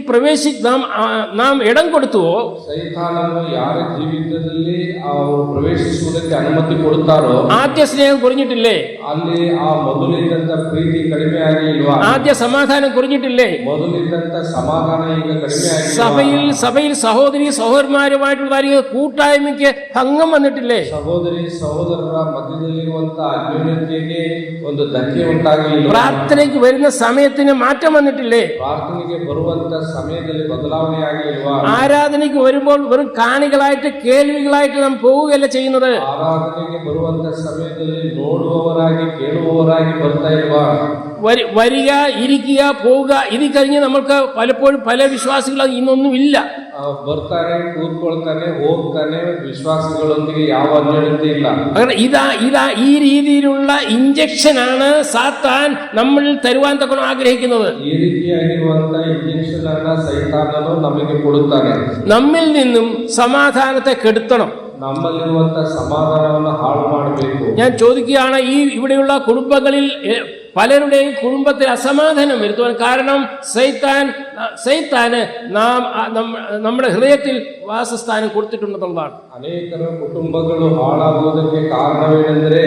നാം ഇടം കൊടുത്തുവോ, ಸೈತಾನನು ಯಾರ ಜೀವಿತದಲ್ಲಿ ಅವರು ಪ್ರವೇಶಿಸುವುದಕ್ಕೆ ಅನುಮತಿ ಕೊಡುತ್ತಾರೋ ആദ്യ സ്നേഹം കുറഞ്ഞിട്ടില്ലേ, ಅಲ್ಲಿ ಆ ಮೊದಲಿದ್ದಂತ ಪ್ರೀತಿ ಕಡಿಮೆ ಆಗಿಲ್ವಾ, ആദ്യ സമാധാനം കുറഞ്ഞിട്ടില്ലേ, ಮೊದಲಿದ್ದಂತ ಸಮಾಧಾನ ಈಗ ಕಡಿಮೆ ಆಗಿಲ್ಲ, സഭയിൽ സഹോദരി സഹോദരന്മാരുമായിട്ടുള്ള കൂട്ടായ്മയ്ക്ക് ഭംഗം വന്നിട്ടില്ലേ, ಸಹೋದರಿ ಸಹೋದರರ ಮಧ್ಯದಲ್ಲಿರುವಂತಹ ಅನ್ಯೋನ್ಯತೆಗೆ ಒಂದು ಧಕ್ಕೆ ಉಂಟಾಗಲಿಲ್ಲ, പ്രാർത്ഥനയ്ക്ക് വരുന്ന സമയത്തിന് മാറ്റം വന്നിട്ടില്ലേ, ಪ್ರಾರ್ಥನೆಗೆ ಬರುವಂತ ಸಮಯದಲ್ಲಿ ಬದಲಾವಣೆ ಆಗಿಲ್ವಾ, ആരാധനയ്ക്ക് വരുമ്പോൾ വെറും കാണികളായിട്ട് കേൾവികളായിട്ട് നാം പോവുകയല്ല ചെയ്യുന്നത്, ಆರಾಧನೆಗೆ ಬರುವಂತ ಸಮಯದಲ್ಲಿ ನೋಡುವವರಾಗಿ ಕೇಳುವವರಾಗಿ ಬರ್ತಾ ಇಲ್ವಾ, വരിക ഇരിക്കുക പോവുക, ഇത് കഴിഞ്ഞ് നമ്മൾക്ക് പലപ്പോഴും പല വിശ്വാസികളും ഇന്നൊന്നുമില്ല. ಬರ್ತಾನೆ, ಕೂತ್ಕೊಳ್ತಾನೆ, ಹೋಗ್ತಾನೆ, ವಿಶ್ವಾಸಗಳೊಂದಿಗೆ ಯಾವ ಅನ್ಯೋನ್ಯತೆ ಇಲ್ಲ. അങ്ങനെ ഇതാ ഈ രീതിയിലുള്ള ഇഞ്ചക്ഷനാണ് സാത്താൻ നമ്മളിൽ തരുവാൻ തക്കണം ആഗ്രഹിക്കുന്നത്. ಈ ರೀತಿಯಾಗಿರುವಂತಹ ಇಂಜೆಕ್ಷನ್ ಅನ್ನ ಸೈತಾನನು ನಮಗೆ ಕೊಡುತ್ತಾನೆ. നമ്മിൽ നിന്നും സമാധാനത്തെ കെടുത്തണം. ನಮ್ಮಲ್ಲಿರುವಂತಹ ಸಮಾಧಾನವನ್ನು ಹಾಳು ಮಾಡಬೇಕು. ഞാൻ ചോദിക്കുകയാണ്, ഈ ഇവിടെയുള്ള കുടുംബങ്ങളിൽ പലരുടെയും കുടുംബത്തിൽ അസമാധാനം വരുത്തുവാൻ കാരണം സൈത്താന് നമ്മുടെ ഹൃദയത്തിൽ ವಾಸಸ್ಥಾನ ಕೊಡ್ತಿಟ್ಟುണ്ടെന്നുള്ളതാണ്. ಅನೇಕರ ಕುಟುಂಬಗಳು ಹಾಳಾಗುವುದಕ್ಕೆ ಕಾರಣವೇನೆಂದರೆ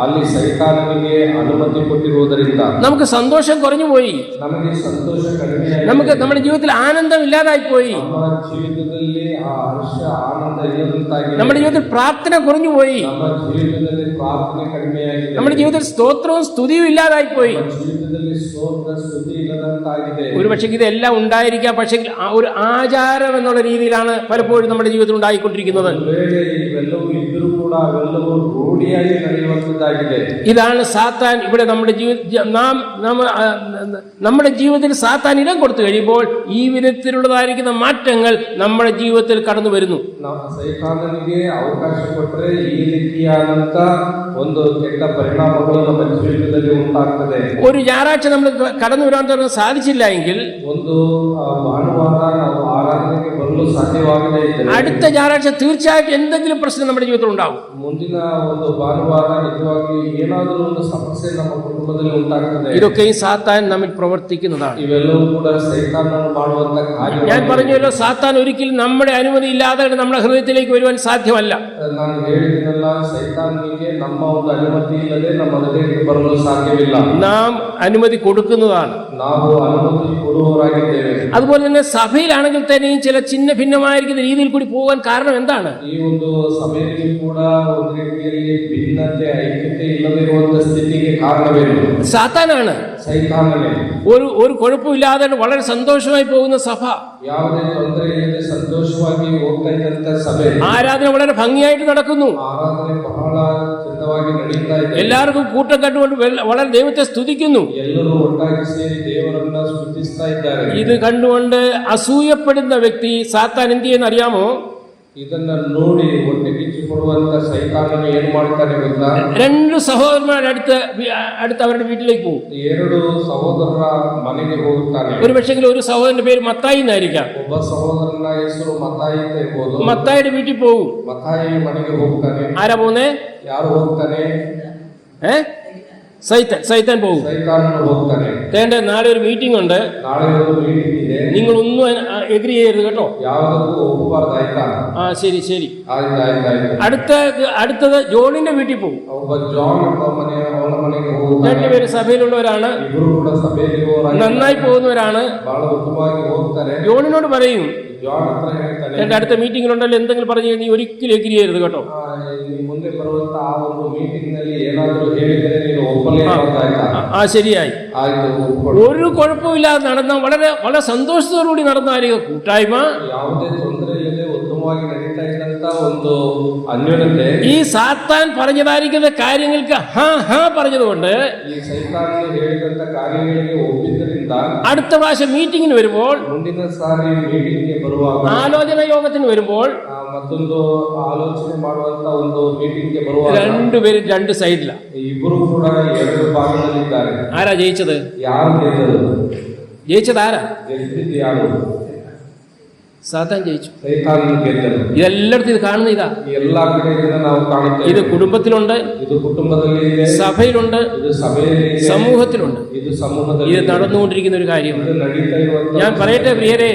ಅಲ್ಲಿ ಸೈತಾನನಿಗೆ ಅನುಮತಿ ಕೊಟ್ಟಿರುವುದರಿಂದ നമുക്ക് സന്തോഷം കുറഞ്ഞു പോയി, ನಮಗೆ ಸಂತೋಷ ಕಡಿಮೆಯಾಗಿದೆ, നമുക്ക് നമ്മുടെ ജീവിതത്തിൽ ആനന്ദം ഇല്ലാതായി പോയി, ನಮ್ಮ ಜೀವಿತದಲ್ಲಿ ಆ ಹರ್ಷ ಆನಂದ ಇಲ್ಲದಂತಾಗಿದೆ, നമ്മുടെ ജീവിതത്തിൽ പ്രാർത്ഥന കുറഞ്ഞു പോയി, ನಮ್ಮ ಜೀವಿತದಲ್ಲಿ ಪ್ರಾರ್ಥನೆ ಕಡಿಮೆಯಾಗಿದೆ, നമ്മുടെ ജീവിതത്തിൽ സ്തോത്രവും സ്തുതിയും ഇല്ലാതായി പോയി, ಜೀವಿತದಲ್ಲಿ ಸ್ತೋತ್ರ ಸ್ತುತಿ ಇಲ್ಲದಂತಾಗಿದೆ. ഒരു പക്ഷേ ഇതെല്ലാം ഉണ്ടായിരിക്കാം, പക്ഷേ ഒരു ആചാരം എന്നുള്ള രീതിയിലാണ് പലപ്പോഴും നമ്മുടെ ജീവിതത്തിൽ ഉണ്ടായിക്കൊണ്ടിരിക്കുന്നത്. ಇವೆಲ್ಲವೂ ಇದ್ದರೂ ಕೂಡ ಅವೆಲ್ಲವೂ ರೂಢಿಯಾಗಿ ನಡೆಯುವಂತದ್ದಾಗಿದೆ. ഇതാണ് സാത്താൻ ഇവിടെ നമ്മുടെ ജീവിതത്തിൽ സാത്താൻ ഇടം കൊടുത്തു കഴിയുമ്പോൾ ഈ വിധത്തിലുള്ളതായിരിക്കുന്ന മാറ്റങ്ങൾ നമ്മുടെ ജീവിതത്തിൽ കടന്നു വരുന്നു. ಸೈತಾನನಿಗೆ ಅವಕಾಶ ಕೊಟ್ಟರೆ ಈ ರೀತಿಯಾದಂತ ಒಂದು ಕೆಟ್ಟ ಪರಿಣಾಮಗಳು ನಮ್ಮ ಜೀವಿತದಲ್ಲಿ ಉಂಟಾಗ್ತದೆ. ഒരു ഞായറാഴ്ച നമ്മൾ കടന്നു വരാൻ സാധിച്ചില്ല എങ്കിൽ ಒಂದು ಭಾನುವಾರ ನಾವು ಆರಾಧನೆಗೆ ಬರಲು ಸಾಧ್ಯವಾಗದೇ ಇದ್ದರೆ അടുത്ത ഞായറാഴ്ച തീർച്ചയായിട്ടും എന്തെങ്കിലും പ്രശ്നം നമ്മുടെ ജീവിതത്തിൽ ഉണ്ടാവും. ಮುಂದಿನ ಒಂದು ಭಾನುವಾರ ನಿಜವಾಗಿ ಏನಾದರೂ ಒಂದು ಸಮಸ್ಯೆ ನಮ್ಮ ಕುಟುಂಬದಲ್ಲಿ ಉಂಟಾಗ್ತದೆ. ഇതൊക്കെയും സാത്താൻ നമ്മിൽ പ്രവർത്തിക്കുന്നതാണ്. ಇವೆಲ್ಲವೂ ಕೂಡ ಸೈತಾನನು ಮಾಡುವಂತ ಕಾರ್ಯ. ഞാൻ പറഞ്ഞല്ലോ, സാത്താൻ ഒരിക്കലും നമ്മുടെ അനുമതി ഇല്ലാതെ നമ്മുടെ ഹൃദയത്തിലേക്ക് വരുവാൻ സാധ്യമല്ല. ನಾನು ಹೇಳಿದ್ನಲ್ಲ, ಸೈತಾನನಿಗೆ ನಮ್ಮ ಒಂದು ಅನುಮತಿ ಇಲ್ಲದೆ ನಮ್ಮ ಹೃದಯಕ್ಕೆ ಬರಲು ಸಾಧ್ಯವಿಲ್ಲ. നാം അനുമതി കൊടുക്കുന്നതാണ്. ನಾವು ಅನುಮತಿ ಕೊಡುವವರಾಗಿದ್ದೇವೆ. അതുപോലെ തന്നെ സഭയിലാണെങ്കിൽ തന്നെയും ചില ചിന്ന ഭിന്നമായിരിക്കുന്ന രീതിയിൽ കൂടി പോകാൻ കാരണം എന്താണ്? ಈ ಒಂದು ಸಮಯದಲ್ಲಿ ಕೂಡ ಒಂದು ರೀತಿಯಲ್ಲಿ ಭಿನ್ನತೆ ಐಕ್ಯತೆ ಇಲ್ಲದಿರುವಂತ ಸ್ಥಿತಿಗೆ ಕಾರಣವೇನು? സാത്താനാണ്. ಸೈತಾನನೇ. ഒരു കുഴപ്പമില്ലാതെ വളരെ സന്തോഷമായി പോകുന്ന സഭ, ಯಾವುದೇ ತೊಂದರೆ ಇಲ್ಲದೆ ಸಂತೋಷವಾಗಿ ಹೋಗ್ತಾ ಇದ್ದಂತ ಸಭೆ, ആരാധന വളരെ ഭംഗിയായിട്ട് നടക്കുന്നു, ಆರಾಧನೆ ಬಹಳ ಚಂದವಾಗಿ ನಡೀತಾ ಇದೆ, എല്ലാവർക്കും കൂട്ടം കണ്ടുകൊണ്ട് വളരെ ദൈവത്തെ സ്തുതിക്കുന്നു. ಎಲ್ಲರೂ ಒಟ್ಟಾಗಿ ಸೇರಿ ದೇವರನ್ನ ಸ್ತುತಿಸ್ತಾ ಇದ್ದಾರೆ. ഇത് കണ്ടുകൊണ്ട് അസൂയപ്പെടുന്ന വ്യക്തി സാത്താൻ എന്ത് ചെയ്യുന്ന അറിയാമോ? ಇದನ್ನ ನೋಡಿ ಹೊಟ್ಟೆಕಿಚ್ಚು ಕೊಡುವಂತ ಸೈತಾನನು ಏನ್ ಮಾಡ್ತಾನೆ ಗೊತ್ತಾ? രണ്ട് സഹോദരന്മാരുടെ അടുത്ത് അവരുടെ വീട്ടിലേക്ക് പോകും. ಎರಡು ಸಹೋದರರ ಮನೆಗೆ ಹೋಗುತ್ತಾನೆ. ഒരു പക്ഷേ ഒരു സഹോദരന്റെ പേര് മത്തായി എന്നായിരിക്കാം. ಒಬ್ಬ ಸಹೋದರನ ಹೆಸರು ಮತ್ತಾಯಿ ಅಂತ ಇರ್ಬೋದು. മത്തായിയുടെ വീട്ടിൽ പോകും. ಮತ್ತಾಯಿ ಮನೆಗೆ ಹೋಗ್ತಾನೆ. ആരാ പോകുന്നേ? ಯಾರು ಹೋಗ್ತಾನೆ? സൈത്താൻ പോകും. ಸೈತಾನನು ಹೋಗ್ತಾನೆ. നാളെ ഒരു മീറ്റിംഗ് ഉണ്ട്, ನಾಳೆ ಒಂದು ಮೀಟಿಂಗ್ ಇದೆ, നിങ്ങളൊന്നും എഗ്രി ചെയ്യരുത് കേട്ടോ. ಯಾವುದಕ್ಕೂ ಒಪ್ಪಬಾರ್ದು, ಆಯ್ತಾ? ശരി. ಆಯ್ತು. അടുത്തത് ജോണിന്റെ വീട്ടിൽ പോകും. ಒಬ್ಬ ಜಾನ್ ಅವನ ಮನೆಗೆ ಹೋಗ್ತಾನೆ. രണ്ടുപേര് സഭയിലുള്ളവരാണ്, ಇಬ್ಬರು ಕೂಡ ಸಭೆಯಲ್ಲಿರುವವರಾಗಿ നന്നായി പോകുന്നവരാണ്. ಬಹಳ ಉತ್ತಮವಾಗಿ ಹೋಗ್ತಾರೆ. ജോണിനോട് പറയും, ಜಾನ್ ಹತ್ರ ಹೇಳ್ತಾನೆ, എന്റെ അടുത്ത മീറ്റിംഗിലുണ്ടല്ലോ എന്തെങ്കിലും പറഞ്ഞു നീ ഒരിക്കലും എഗ്രി ചെയ്യരുത് കേട്ടോ. ಮುಂದೆ ಬರುವಂತ ಆ ಒಂದು ಮೀಟಿಂಗ್ ನಲ್ಲಿ ಏನಾದರೂ ಹೇಳಿದರೆ ನೀನು ಒಪ್ಪಲೇಬಾರ್ದು, ಆಯ್ತಾ? ശരിയായി. ಆಯ್ತು, ഒരു കുഴപ്പമില്ലാതെ നടന്ന വളരെ സന്തോഷത്തോടുകൂടി നടന്ന കൂട്ടായ്മ, ಯಾವುದೇ ತೊಂದರೆ ಇಲ್ಲದೆ ಉತ್ತಮವಾಗಿ ನಡೀತಾ ಇದ್ದಂತ ಒಂದು ಅನ್ಯೋನ್ಯತೆ, ഈ സാത്താൻ പറഞ്ഞതായിരിക്കുന്ന കാര്യങ്ങൾക്ക് പറഞ്ഞതുകൊണ്ട്, ಈ ಸೈತಾನನು ಹೇಳಿದಂತ ಕಾರ್ಯಗಳಿಗೆ ಒಪ್ಪಿದ್ದರಿಂದ അടുത്ത പ്രാവശ്യം മീറ്റിംഗിന് വരുമ്പോൾ, ಮುಂದಿನ ಸಾರಿ ಮೀಟಿಂಗ್ಗೆ ಬರುವಾಗ, ആലോചന യോഗത്തിന് വരുമ്പോൾ, ಮತ್ತೊಂದು ಆಲೋಚನೆ ಮಾಡುವಂತ ಒಂದು ಮೀಟಿಂಗ್ಗೆ ಬರುವಾಗ രണ്ടുപേരും രണ്ട് സൈഡിലാണ്. ಇಬ್ಬರು ಕೂಡ ಎರಡು ಭಾಗದಲ್ಲಿದ್ದಾರೆ. ആരാ ജയിച്ചത്? ಯಾರು ಗೆಲ್ಲರು? ജയിച്ചത് ആരാ? ಗೆದ್ದಿದ್ದು ಯಾರು? സാത്താൻ ജയിച്ചു. ಸೈತಾನನು ಗೆದ್ದನು. ഇതെല്ലായിടത്തും ഇത് കാണുന്ന ഇതാ. ಎಲ್ಲಾ ಕಡೆಯಿಂದ ನಾವು ಕಾಣುತ್ತೇವೆ. ഇത് കുടുംബത്തിലുണ്ട്, ಇದು ಕುಟುಂಬದಲ್ಲಿ ಇದೆ, സഭയിലുണ്ട്, ಇದು ಸಭೆಯಲ್ಲಿ ಇದೆ, സമൂഹത്തിലുണ്ട്. ಇದು ಸಮೂಹದಲ್ಲಿ ഇത് നടന്നുകൊണ്ടിരിക്കുന്ന ഒരു കാര്യമാണ്. ಇದು ನಡೀತಾ ಇರುವಂತ. ഞാൻ പറയട്ടെ പ്രിയരെ,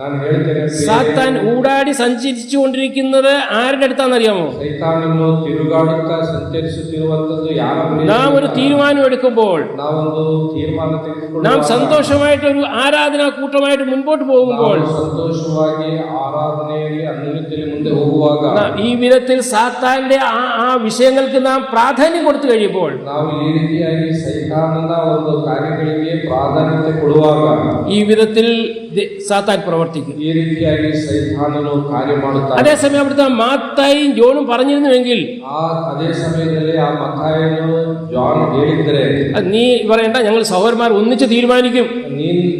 ನಾನು ಹೇಳ್ತೇನೆ, സാത്താൻ ഊടാടി സഞ്ചരിച്ചു കൊണ്ടിരിക്കുന്നത് ആരുടെ അടുത്താണെന്നറിയാമോ? ಸೈತಾನನು ತಿರುಗಾಡುತ್ತಾ ಸಂಚರಿಸುತ್ತಿರುವಂತದ್ದು ಯಾರ ಮೇಲೆ? നാം ഒരു തീരുമാനം എടുക്കുമ്പോൾ, ನಾವೊಂದು ತೀರ್ಮಾನ ತೆಗೆದುಕೊಳ್ಳುವಾಗ, നാം സന്തോഷമായിട്ട് ഒരു ആരാധനാ കൂട്ടമായിട്ട് മുൻപോട്ട് പോകുമ്പോൾ, ನಾವು ಸಂತೋಷವಾಗಿ ಆರಾಧನೆಯಲ್ಲಿ ಅನ್ಯೋನ್ಯತೆಯಲ್ಲಿ ಮುಂದೆ ಹೋಗುವಾಗ, ഈ വിധത്തിൽ സാത്താന്റെ ആ വിഷയങ്ങൾക്ക് നാം പ്രാധാന്യം കൊടുത്തു കഴിയുമ്പോൾ, ನಾವು ಈ ರೀತಿಯಾಗಿ ಸೈತಾನನ ಒಂದು ಕಾರ್ಯಗಳಿಗೆ ಪ್ರಾಧಾನ್ಯತೆ ಕೊಡುವಾಗ, ഈ വിധത്തിൽ സാത്താൻ പ്രവർത്തിക്കും. ಈ ರೀತಿಯಾಗಿ ಸೈತಾನನು ಕಾರ್ಯ ಮಾಡುತ್ತಾನೆ. അതേസമയം അവിടുത്തെ മാത്തായും ജോണും പറഞ്ഞിരുന്നുവെങ്കിൽ, ಅದೇ ಸಮಯದಲ್ಲಿ ಆ ಮತ್ತಾಯನು ಜಾನ್ ಹೇಳಿದ್ರೆ, നീ പറയണ്ട, ഞങ്ങൾ സഹോദരന്മാർ ഒന്നിച്ച് തീരുമാനിക്കും.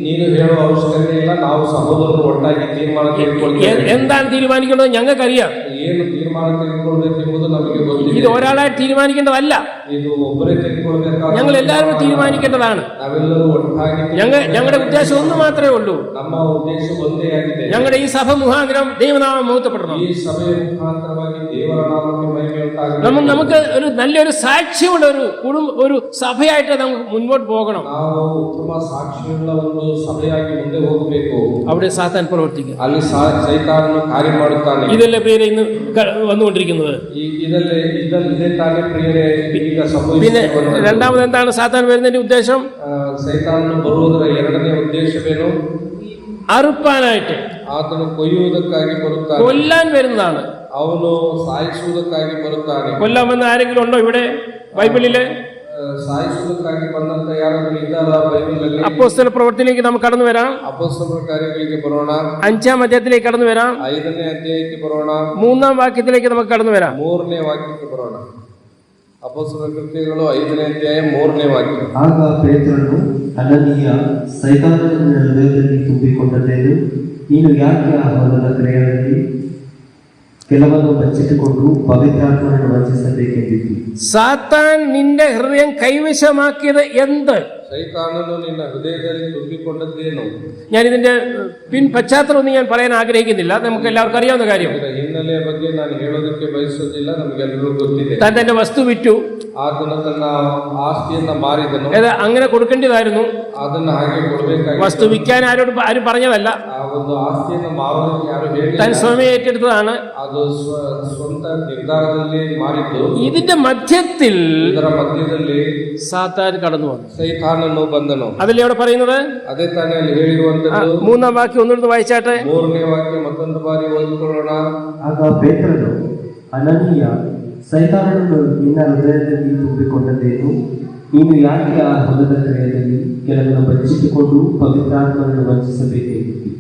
ನೀನು ಹೇಳುವ ಅವಶ್ಯಕತೆ ಇಲ್ಲ, ನಾವು ಸಹೋದರರು ಒಟ್ಟಾಗಿ ತೀರ್ಮಾನ ತೆಗೆದುಕೊಳ್ತೇವೆ. എന്താണ് തീരുമാനിക്കേണ്ടത് ഞങ്ങൾക്കറിയാം. ಏನು ತೀರ್ಮಾನ ತೆಗೆದುಕೊಳ್ಬೇಕೆಂಬುದು ನಮಗೆ ಗೊತ್ತಿದೆ. ഇത് ഒരാളായിട്ട് തീരുമാനിക്കേണ്ടതല്ല, ಇದು ಒಬ್ಬರೇ ತೆಗೆದುಕೊಳ್ಬೇಕಾದ, ഞങ്ങൾ എല്ലാവരും തീരുമാനിക്കേണ്ടതാണ്. ನಾವೆಲ್ಲರೂ ಒಟ್ಟಾಗಿ. ഞങ്ങളുടെ ഉദ്ദേശം ഒന്ന് മാത്രമേ ഉള്ളൂ, ನಮ್ಮ ಉದ್ದೇಶ ಒಂದೇ ಆಗಿದೆ. ഞങ്ങളുടെ ഈ സഭ മുഖാന്തരം ദൈവനാമം മഹത്വപ്പെടണം. ಈ ಸಭೆಯ ಮುಖಾಂತರವಾಗಿ ದೇವರ നാമಕ್ಕೆ ಮಹಿಮೆ ಉಂಟಾಗಬೇಕು. നമുക്ക് ഒരു നല്ലൊരു സാക്ഷ്യമുള്ള ഒരു സഭയായിട്ട് നമുക്ക് മുൻപോട്ട് പോകണം. ನಾವು ಉತ್ತಮ ಸಾಕ್ಷಿಯುಳ್ಳ ಒಂದು ಸಭೆಯಾಗಿ ಮುಂದೆ ಹೋಗಬೇಕು. അവിടെ സാത്താൻ പ്രവർത്തിക്കും. ಅಲ್ಲಿ ಸೈತಾನನು ಕಾರ್ಯ ಮಾಡುತ್ತಾನೆ. ഇതല്ലേ പേര് ഇന്ന് വന്നുകൊണ്ടിരിക്കുന്നത്. ಇದೇ ತಾನೇ ಪ್ರಿಯರೇ ಈಗ പിന്നെ ಸಂಭವಿಸುತ್ತಿರುವಂತದ್ದು. രണ്ടാമത് എന്താണ് സാത്താൻ വരുന്നതിന്റെ ഉദ്ദേശം? ಸೈತಾನನು ಬರುವುದರ ಎರಡನೇ ಉದ್ದೇಶವೇನು? അറുപ്പാനായിട്ട്, ಆತನು ಕೊಯ್ಯುವುದಕ್ಕಾಗಿ ಬರುತ್ತಾನೆ. കൊല്ലാൻ വരുന്നതാണ്. ಅವನು ಸಾಯಿಸುವುದಕ್ಕಾಗಿ ಬರುತ್ತಾನೆ. കൊല്ലാമെന്ന് ആരെങ്കിലും ഉണ്ടോ ഇവിടെ ബൈബിളില്? ಸಾಯಿಸುವುದಕ್ಕಾಗಿ ಬಂದಂತ ಯಾರಾದರೂ ಇದ್ದಾರಾ ಬೈಬಲ್ನಲ್ಲಿ? അപ്പോസ്തല പ്രവൃത്തിയിലേക്ക് നമുക്ക് കടന്നു വരാം. ಅಪೊಸ್ತಲರ ಕಾರ್ಯಗಳಿಗೆ ಬರೋಣ. 5-ാം അധ്യായത്തിലേക്ക് കടന്നു വരാം. 5ನೇ ಅಧ್ಯಾಯಕ್ಕೆ ಬರೋಣ. 3-ാം വാക്യത്തിലേക്ക് നമുക്ക് കടന്നു വരാം. 3ನೇ ವಾಕ್ಯಕ್ಕೆ ಬರೋಣ. ಅಪೊಸ್ತಲರ ಕೃತ್ಯಗಳು 5ನೇ ಅಧ್ಯಾಯ 3ನೇ ವಾಕ್ಯ. ಆಗ ಪೇತ್ರನು, ಅನನೀಯ, ಸೈತಾನನ ಹೃದಯದಲ್ಲಿ ತುಂಬಿಕೊಂಡದ್ದೇನು? ನೀನು ಯಾಕೆ ಆ ಹೊಲದ ಕ್ರಿಯೆಯಲ್ಲಿ ಕೆಲವನ್ನು ಬಚ್ಚಿಟ್ಟುಕೊಂಡು ಪವಿತ್ರಾತ್ಮನನ್ನು ವಂಚಿಸಬೇಕೆಂದಿದ್ದಿ? സാത്താൻ നിന്റെ ഹൃദയം കൈവശമാക്കിയത് എന്ത്? ಸೈತಾನನು ನಿನ್ನ ಹೃದಯದಲ್ಲಿ ತುಂಬಿಕೊಂಡದ್ದೇನು? ഞാൻ ഇതിന്റെ പിൻ പശ്ചാത്തലമൊന്നും ഞാൻ പറയാൻ ആഗ്രഹിക്കുന്നില്ല, നമുക്ക് എല്ലാവർക്കും അറിയാവുന്ന കാര്യം. ಇದರ ಹಿನ್ನೆಲೆಯ ಬಗ್ಗೆ ನಾನು ಹೇಳೋದಕ್ಕೆ ಬಯಸೋದಿಲ್ಲ, ನಮಗೆಲ್ಲರಿಗೂ ಗೊತ್ತಿದೆ. താൻ തന്റെ വസ്തു വിറ്റു, ಆತನು ತನ್ನ ಆಸ್ತಿಯನ್ನ ಮಾರಿದನು. അങ്ങനെ കൊടുക്കേണ്ടതായിരുന്നു. ಅದನ್ನ ಹಾಗೆ ಕೊಡಬೇಕಾಗಿ, വസ്തു വിൽക്കാൻ ആരും പറഞ്ഞതല്ല, ಆ ಒಂದು ಆಸ್ತಿಯನ್ನು ಮಾರೋದಕ್ಕೆ ಯಾರು ಹೇಳಿಲ್ಲ, താൻ സ്വയമേ ഏറ്റെടുത്തതാണ്. ಅದು ಸ್ವಂತ ನಿರ್ಧಾರದಲ್ಲಿ ಮಾರಿದ್ದು. ഇതിന്റെ മധ്യത്തിൽ ಇದರ ಮಧ್ಯದಲ್ಲಿ സാത്താൻ കടന്നു വന്നു. ಸೈತಾನನು ಬಂದನು. അതല്ലേ അവിടെ പറയുന്നത്? ಅದೇ ತಾನೇ ಅಲ್ಲಿ ಹೇಳಿರುವಂತದ್ದು. 3-ാം വാക്യം ഒന്നുകൂടി വായിച്ചാട്ടെ. 3ನೇ ವಾಕ್ಯ ಮತ್ತೊಂದು ಬಾರಿ ಓದಿಕೊಳ್ಳೋಣ. ಆಗ ಪೇತ್ರನು, ಅನನೀಯ, ಸೈತಾನನನ್ನು ನಿನ್ನ ಹೃದಯದಲ್ಲಿ ತುಂಬಿಕೊಂಡದ್ದೇನು? ನೀನು ಯಾಕೆ ಆ ಹೊಲದ ಕ್ರಿಯೆಯಲ್ಲಿ ಕೆಲವನ್ನು ಬಚ್ಚಿಟ್ಟುಕೊಂಡು ಪವಿತ್ರಾತ್ಮನನ್ನು ವಂಚಿಸಬೇಕೆಂದಿದ್ದಿ?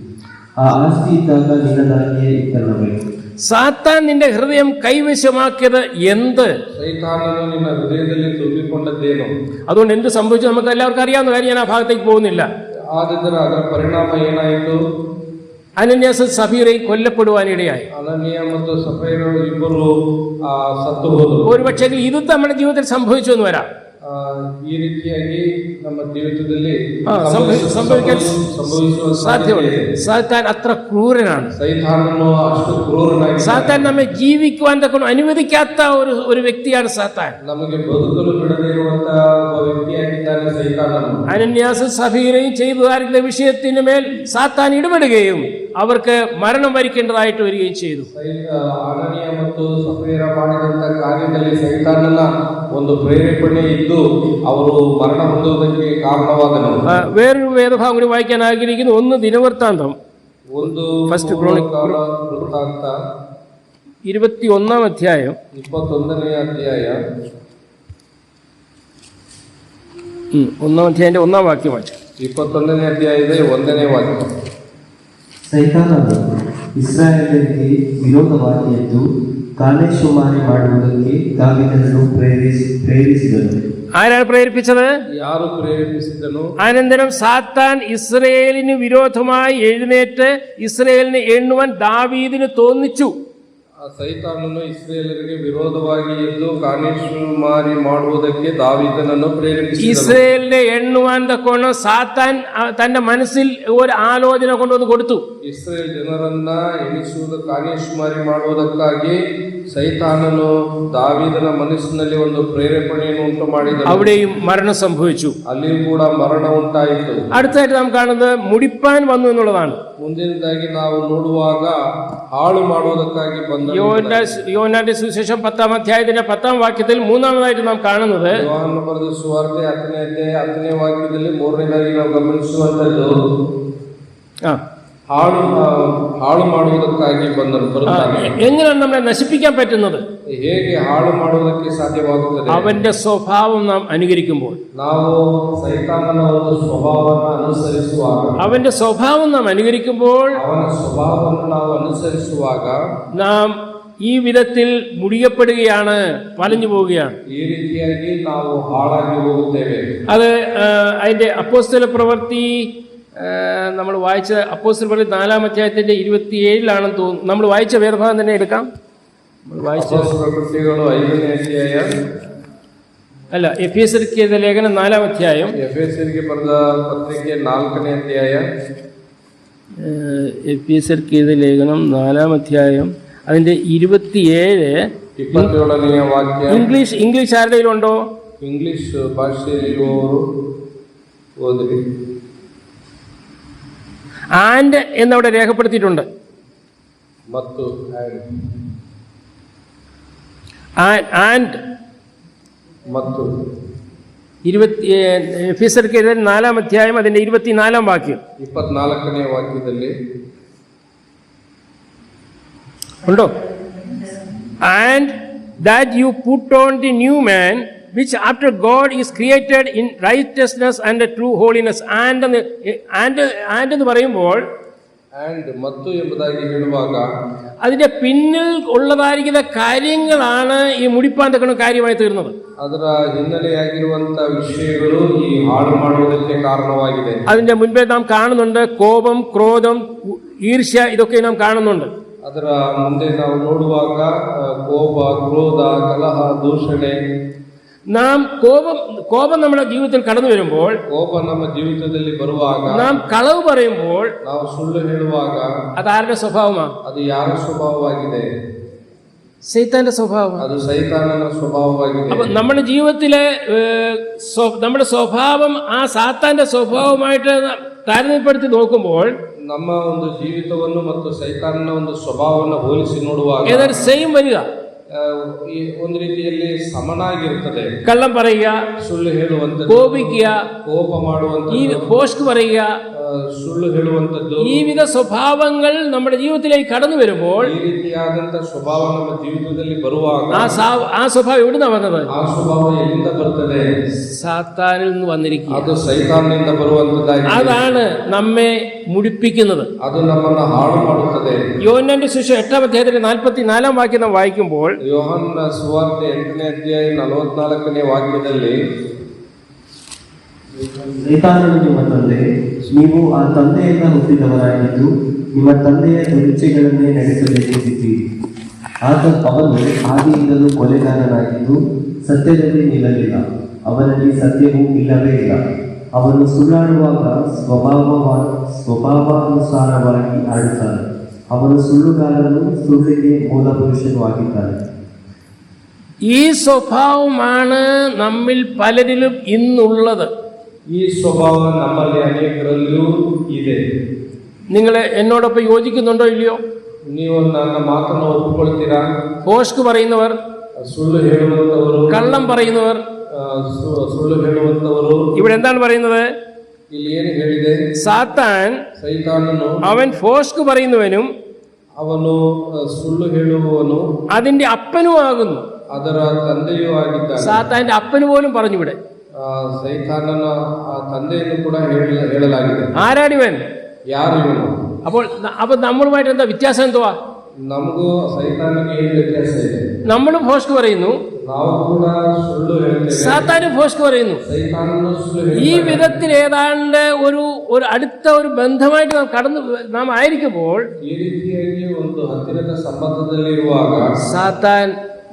ಆ ಆಸ್ತಿ ಇದ್ದಾಗ ನಿನ್ನದಾಗಿಯೇ ಇತ್ತಲ್ಲವೇ? സാത്താൻ നിന്റെ ഹൃദയം കൈവശമാക്കിയത് എന്ത്? ಸೈತಾನನು ನಿನ್ನ ಹೃದಯದಲ್ಲಿ ತುಂಬಿಕೊಂಡದ್ದೇನು? അതുകൊണ്ട് എന്ത് സംഭവിച്ചു നമുക്ക് എല്ലാവർക്കും അറിയാവുന്ന കാര്യം, ഞാൻ ആ ഭാഗത്തേക്ക് പോകുന്നില്ല. ಆದಿದ್ದರೆ ಅದರ ಪರಿಣಾಮ ಏನಾಯಿತು? അനന്യാസും സഫീറയും കൊല്ലപ്പെടുവാനിടയായി. ಅನನೀಯ ಮತ್ತು ಸಫೀರರು ಇಬ್ಬರು ಸತ್ತು ಹೋದರು. ഒരുപക്ഷെ ഇത് നമ്മുടെ ജീവിതത്തിൽ സംഭവിച്ചു എന്ന് വരാം. ಈ ರೀತಿಯಾಗಿ ನಮ್ಮ ಜೀವಿತದಲ್ಲಿ സംഭവിക്കാൻ ಸಂಭವಿಸುವ സാധ്യതയുണ്ട്. സാത്താൻ അത്ര ക്രൂരനാണ്. ಸೈತಾನನು ಅಷ್ಟು ಕ್ರೂರನಾಗಿ, സാത്താൻ നമ്മെ ജീവിക്കുവാൻ തക്ക അനുവദിക്കാത്ത ഒരു വ്യക്തിയാണ് സാത്താൻ. ನಮಗೆ ಬದುಕಲು ಬಿಡದೇ ಇರುವಂತಹ ಒಬ್ಬ ವ್ಯಕ್ತಿಯಾಗಿದ್ದಾನೆ ಸೈತಾನನು. അനന്യാസും സഫീറയും ചെയ്തതായിരുന്ന വിഷയത്തിന് മേൽ സാത്താൻ ഇടപെടുകയും അവർക്ക് മരണം വരിക്കേണ്ടതായിട്ട് വരികയും ചെയ്തു. ಅನನೀಯ ಮತ್ತು ಸಫೀರ ಮಾಡಿದಂತ ಕಾರ್ಯದಲ್ಲಿ ಸೈತಾನನ ಒಂದು ಪ್ರೇರೇಪಣೆ ಇದ್ದು ಅವರು ಮರಣ ಹೊಂದುವುದಕ್ಕೆ ಕಾರಣವಾದನು. വേറൊരു വേദഭാഗം കൂടി വായിക്കാൻ ആഗ്രഹിക്കുന്നു. 1 ദിനവൃത്താന്തം, ಒಂದು ഫസ്റ്റ് ವೃತ್ತಾಂತ 21-ാം അധ്യായം 21ನೇ ಅಧ್ಯಾಯ 1-ാം അധ്യായത്തിന്റെ 1-ാം വാക്യം വായിച്ചു. 21ನೇ ಅಧ್ಯಾಯದ 1ನೇ ವಾಕ್ಯ. ಸೈತಾನನು ಇಸ್ರಾಯೇಲರಿಗೆ ವಿರೋಧವಾಗಿ ಎದ್ದು ಕಾಲೇಶುಮಾರಿ ಮಾಡುವುದಕ್ಕೆ ದಾವೀದನನ್ನು ಪ್ರೇರಿಸಿದನು. ആരാണ് പ്രേരിപ്പിച്ചത്? ಯಾರು ಪ್ರೇರೇಪಿಸಿದನು? അനന്തരം സാത്താൻ ഇസ്രയേലിന് വിരോധമായി എഴുന്നേറ്റ് ഇസ്രയേലിനെ എണ്ണുവാൻ ദാവീദിന് തോന്നിച്ചു. ಸೈತಾನನು ಇಸ್ರಾಯೇಲರಿಗೆ ವಿರೋಧವಾಗಿ ಎದ್ದು ಕಾನಿಷ್ಮಾರಿ ಮಾಡುವುದಕ್ಕೆ ದಾವೀದನನ್ನು ಪ್ರೇರೇಪಿಸಿದನು. ഇസ്രയേലിനെ എണ്ണുവാൻ തക്കോണം സാത്താൻ തന്റെ മനസ്സിൽ ഒരു ആലോചന കൊണ്ടുവന്ന് കൊടുത്തു. ಇಸ್ರೇಲ್ ಜನರನ್ನ ಎಣಿಸುವುದು ಕಾನಿಷ್ಮಾರಿ ಮಾಡುವುದಕ್ಕಾಗಿ ಸೈತಾನನು ದಾವೀದನ ಮನಸ್ಸಿನಲ್ಲಿ ಒಂದು ಪ್ರೇರೇಪಣೆಯನ್ನು ಉಂಟು ಮಾಡಿದನು. അവിടെയും മരണം സംഭവിച്ചു. ಅಲ್ಲಿಯೂ ಕೂಡ ಮರಣ ಉಂಟಾಯಿತು. അടുത്തായിട്ട് നാം കാണുന്നത് മുടിപ്പാൻ വന്നു എന്നുള്ളതാണ്. ಮುಂದಿನದಾಗಿ ನಾವು ನೋಡುವಾಗ ಹಾಳು ಮಾಡುವುದಕ್ಕಾಗಿ ಬಂದ യോഹന്നാന്റെ സുവിശേഷം 10-ാം അധ്യായത്തിന്റെ 10-ാം വാക്യത്തിൽ മൂന്നാമതായിട്ട് നാം കാണുന്നത് ಯೋಹಾನನ ಬರೆದ ಸುವಾರ್ತೆ 10ನೇ ಅಧ್ಯಾಯ 10ನೇ ವಾಕ್ಯದಲ್ಲಿ ಮೂರನೇದಾಗಿ ನಾವು ಗಮನಿಸುವಂತದ್ದು ಹಾಳು ಮಾಡುವುದಕ್ಕಾಗಿ ಬರುತ್ತಾನೆ. എങ്ങനെയാണ് നമ്മളെ നശിപ്പിക്കാൻ പറ്റുന്നത്? ಹೇಗೆ ಹಾಳು ಮಾಡುವುದಕ್ಕೆ ಸಾಧ್ಯವಾಗುತ್ತದೆ? അവന്റെ സ്വഭാവം നാം അനുകരിക്കുമ്പോൾ, ನಾವು ಸೈತಾನನ ಒಂದು ಸ್ವಭಾವವನ್ನು ಅನುಸರಿಸುವಾಗ, അവന്റെ സ്വഭാവം നാം അനുകരിക്കുമ്പോൾ, ಅವನ ಸ್ವಭಾವವನ್ನು ನಾವು ಅನುಸರಿಸುವಾಗ നാം ഈ വിധത്തിൽ മുടിയപ്പെടുകയാണ്, വലഞ്ഞു പോവുകയാണ്. ಈ ರೀತಿಯಾಗಿ ನಾವು ಹಾಳಾಗಿ ಹೋಗುತ್ತೇವೆ. അത് അതിന്റെ അപ്പോസ്തല പ്രവൃത്തി നമ്മൾ വായിച്ച അപ്പോസ്തല പ്രവൃത്തി 4-ാം അധ്യായത്തിന്റെ 27-ലാണെന്ന് തോന്നുന്നു. നമ്മൾ വായിച്ച വേദഭാഗം തന്നെ എടുക്കാം. നമ്മൾ വായിച്ച ಪ್ರವೃತ್ತಿಗಳು 5ನೇ ಅಧ್ಯಾಯ അല്ല, എഫേസ്യർക്ക് എഴുതിയ ലേഖനം 4-ാം അധ്യായം, ಎಫೆಸರಿಗೆ ಬರೆದ ಪತ್ರಿಕೆ 4ನೇ ಅಧ್ಯಾಯ, എഫേസ്യർക്ക് എഴുതിയ ലേഖനം 4-ാം അധ്യായം അതിന്റെ 27ನೇ ವಾಕ್ಯ. ഇംഗ്ലീഷ് ആരുടെ ഉണ്ടോ? ಇಂಗ್ಲಿಷ್ ಭಾಷೆಯಲ್ಲಿರುವವರು ಓದಿರಿ. ആൻഡ് എന്നവിടെ രേഖപ്പെടുത്തിയിട്ടുണ്ട്. ಮತ್ತು ആൻഡ് ಮತ್ತು എഫേസ്യർക്ക് എഴുതിയ 4-ാം അധ്യായം അതിന്റെ 24-ാം വാക്യം 24ನೇ ವಾಕ್ಯದಲ್ಲಿ ഉണ്ടോ? And that you put on the new man which after God is created in righteousness and true holiness. and എന്ന് പറയുമ്പോൾ ಮತ್ತು ಎಂಬುದಾಗಿ ಹೇಳುವಾಗ അതിന്റെ പിന്നിൽ ഉള്ളതായിരിക്കുന്ന കാര്യങ്ങളാണ് ഈ മുടിപ്പാൻ തക്കുന്ന കാര്യമായി തീർന്നത്. ಅದರ ಹಿನ್ನೆಲೆಯಾಗಿರುವಂತಹ ವಿಷಯಗಳು ಈ ಹಾಳು ಮಾಡುವುದಕ್ಕೆ ಕಾರಣವಾಗಿದೆ. അതിന്റെ മുൻപേ നാം കാണുന്നുണ്ട് കോപം, ക്രോധം, ഈർഷ്യ, ഇതൊക്കെ നാം കാണുന്നുണ്ട്. ಅದರ ಮುಂದೆ ನಾವು ನೋಡುವಾಗ ಕೋಪ, ಕ್ರೋಧ, ಕಲಹ, ದೂಷಣೆ. നാം കോപം നമ്മുടെ ജീവിതത്തിൽ കടന്നു വരുമ്പോൾ, ಕೋಪ ನಮ್ಮ ಜೀವಿತದಲ್ಲಿ ಬರುವಾಗ, നാം കളവ് പറയുമ്പോൾ, ನಾವು ಸುಳ್ಳು ಹೇಳುವಾಗ അത് ആരുടെ സ്വഭാവമാണ്? ಅದು ಯಾರ ಸ್ವಭಾವವಾಗಿದೆ? സൈത്താന്റെ സ്വഭാവം. ಅದು ಸೈತಾನನ ಸ್ವಭಾವವಾಗಿದೆ. അപ്പൊ നമ്മുടെ ജീവിതത്തിലെ നമ്മുടെ സ്വഭാവം ആ സാത്താന്റെ സ്വഭാവമായിട്ട് താരതമ്യപ്പെടുത്തി നോക്കുമ്പോൾ ನಮ್ಮ ಒಂದು ಜೀವಿತವನ್ನು ಮತ್ತು ಸೈತಾನನ ಒಂದು ಸ್ವಭಾವವನ್ನು ಹೋಲಿಸಿ ನೋಡುವಾಗ ഏതൊരു സെയിം വരിക. ಒಂದು ರೀತಿಯಲ್ಲಿ ಸಮನಾಗಿರುತ್ತದೆ. കള്ളം പറയുക, ಸುಳ್ಳು ಹೇಳುವಂಥದ್ದು, കോപിക്കുക, ಕೋಪ ಮಾಡುವಂಥದ್ದು, ഈ പോസ്റ്റ് പറയുക, ಸುಳ್ಳು ಹೇಳುವಂಥದ್ದು, ഈ വിധ സ്വഭാവങ്ങൾ നമ്മുടെ ജീവിതത്തിലേക്ക് കടന്നു വരുമ്പോൾ ಈ ರೀತಿಯಾದಂತಹ ಸ್ವಭಾವ ನಮ್ಮ ಜೀವಿತದಲ್ಲಿ ಬರುವಾಗ ആ സ്വഭാവം എവിടുന്നാ വന്നത്? ಆ ಸ್ವಭಾವ ಎಲ್ಲಿಂದ ಬರ್ತದೆ? സാത്താനിൽ നിന്ന് വന്നിരിക്കുക. ಅದು ಸೈತಾನನಿಂದ ಬರುವಂತದ್ದಾಗಿದೆ. അതാണ് നമ്മെ മുടിപ്പിക്കുന്നത്. ಅದು ನಮ್ಮನ್ನು ಹಾಳು ಮಾಡುತ್ತದೆ. യോഹന്നാന്റെ സുവിശേഷം 8-ാം അധ്യായത്തിന്റെ 44-ാം വാക്യം നാം വായിക്കുമ്പോൾ, ಯೋಹಾನನ ಸುವಾರ್ತೆ 8ನೇ ಅಧ್ಯಾಯ 44ನೇ ವಾಕ್ಯದಲ್ಲಿ, ಸೈತಾನನು ನಿಮ್ಮ ತಂದೆ, ನೀವು ಆ ತಂದೆಯಿಂದ ಹುಟ್ಟಿದವರಾಗಿದ್ದು ನಿಮ್ಮ ತಂದೆಯ ದುರಿಚ್ಛೆಗಳನ್ನೇ ನಡೆಸಬೇಕೆಂದಿದ್ದೀರಿ. ಅವನು ಆದಿಯಿಂದಲೂ ಕೊಲೆಗಾರನಾಗಿದ್ದು ಸತ್ಯದಲ್ಲಿ ನಿಲ್ಲಲಿಲ್ಲ, ಅವನಲ್ಲಿ ಸತ್ಯವೂ ಇಲ್ಲವೇ ಇಲ್ಲ. ಅವನು ಸುಳ್ಳಾಡುವಾಗ ಸ್ವಭಾವಾನುಸಾರವಾಗಿ ಆಡುತ್ತಾನೆ. ಅವನು ಸುಳ್ಳುಗಾರನು, ಸುಳ್ಳಿಗೆ ಮೂಲಪುರುಷನೂ ಆಗಿದ್ದಾನೆ. ഈ സ്വഭാവമാണ് നമ്മിൽ പലരിലും ഇന്നുള്ളത്. ಈ ಸ್ವಭಾವ ನಮ್ಮಲ್ಲಿ ಅನೇಕರಲ್ಲೂ ಇದೆ. നിങ്ങൾ എന്നോടൊപ്പം യോജിക്കുന്നുണ്ടോ ഇല്ലയോ? ನೀವು ನನ್ನ ಮಾತನ್ನು ಒಪ್ಪಿಕೊಳ್ತೀರಾ? പോഷ്ക് പറയുന്നവർ, ಸುಳ್ಳು ಹೇಳುವಂತವರು, കള്ളം പറയുന്നവർ, ಸುಳ್ಳು ಹೇಳುವಂತವರು ഇവിടെ എന്താണ് പറയുന്നത്? ಇಲ್ಲಿ ಏನು ಹೇಳಿದೆ? സാത്താൻ, ಸೈತಾನನು, അവൻ പോഷ്ക് പറയുന്നവനും ಅವನು ಸುಳ್ಳು ಹೇಳುವವನು, അതിന്റെ അപ്പനും ആകുന്നു. ಅದರ ತಂದೆಯೂ ಆಗಿದ್ದಾನೆ. സാത്താന്റെ അപ്പന് പോലും പറഞ്ഞു ഇവിടെ. ಸೈತಾನನ ತಂದೆಯನ್ನು ಕೂಡ ಹೇಳಲಾಗಿದೆ. ആരാണിവൻ? ಯಾರು ಇವನು? അപ്പോൾ നമ്മളുമായിട്ട് എന്താ വ്യത്യാസം? എന്തുവാ? ನಮಗೂ ಸೈತಾನಿಗೆ ಏನು ವ್ಯತ್ಯಾಸ ಇದೆ? നമ്മളും ഭോഷ്ക് പറയുന്നു, ನಾವು ಕೂಡ ಸುಳ್ಳು ಹೇಳ್ತೇವೆ, സാത്താനും ഭോഷ്ക് പറയുന്നു. ಸೈತಾನನು ಸುಳ್ಳು ഈ ಹೇಳ್ತಾನೆ. വിധത്തിൽ ഏതാണ്ട് ഒരു അടുത്ത ഒരു ബന്ധമായിട്ട് നാം ആയിരിക്കുമ്പോൾ ಈ ರೀತಿಯಾಗಿ ಒಂದು ಹತ್ತಿರದ ಸಂಬಂಧದಲ್ಲಿರುವಾಗ സാത്താൻ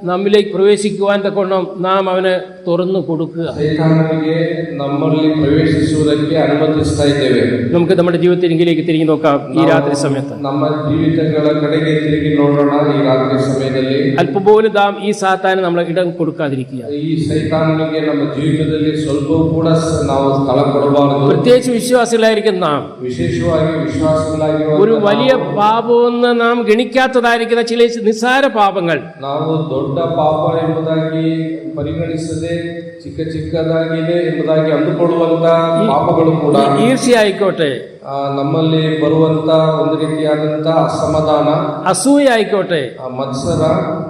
നമ്മിലേക്ക് പ്രവേശിക്കുവാൻ തക്കോണം നാം അവന് തുറന്നു കൊടുക്കുക. ಸೈತಾನನಿಗೆ ನಮ್ಮಲ್ಲಿ ಪ್ರವೇಶಿಸುವುದಕ್ಕೆ ಅನುಮತಿಸ್ತಾ ಇದ್ದೇವೆ. നമുക്ക് നമ്മുടെ ജീവിതത്തിലേക്ക് തിരിഞ്ഞു നോക്കാം ഈ രാത്രി സമയത്ത്. ನಮ್ಮ ಜೀವಿತಗಳ ಕಡೆಗೆ ತಿರುಗಿ ನೋಡೋಣ. ಈ ರಾತ್ರಿ ಸಮಯದಲ್ಲಿ അല്പപോലും നാം ഈ സാത്താന് നമ്മളെ ഇടം കൊടുക്കാതിരിക്കുക. ಈ ಸೈತಾನನಿಗೆ ನಮ್ಮ ಜೀವಿತದಲ್ಲಿ ಸ್ವಲ್ಪವೂ ಕೂಡ ನಾವು ಸ್ಥಳ ಕೊಡಬಾರದು. പ്രത്യേകിച്ച് വിശ്വാസികളായിരിക്കും നാം ವಿಶೇಷವಾಗಿ ವಿಶ್ವಾಸಗಳಾಗಿರುವ ഒരു വലിയ പാപമെന്ന് നാം ഗണിക്കാത്തതായിരിക്കുന്ന ചില നിസ്സാര പാപങ്ങൾ ನಾವು ದೊಡ್ಡ ಪಾಪ ಎಂಬುದಾಗಿ ಪರಿಗಣಿಸದೆ ಚಿಕ್ಕದಾಗಿದೆ ಎಂಬುದಾಗಿ ಅಂದುಕೊಳ್ಳುವಂತ ಪಾಪಗಳು ಕೂಡ ഈർഷ്യ ആയിക്കോട്ടെ, ನಮ್ಮಲ್ಲಿ ಬರುವಂತ ಒಂದು ರೀತಿಯಾದಂತ ಅಸಮಾಧಾನ, അസൂയ ആയിക്കോട്ടെ, ಮತ್ಸರ,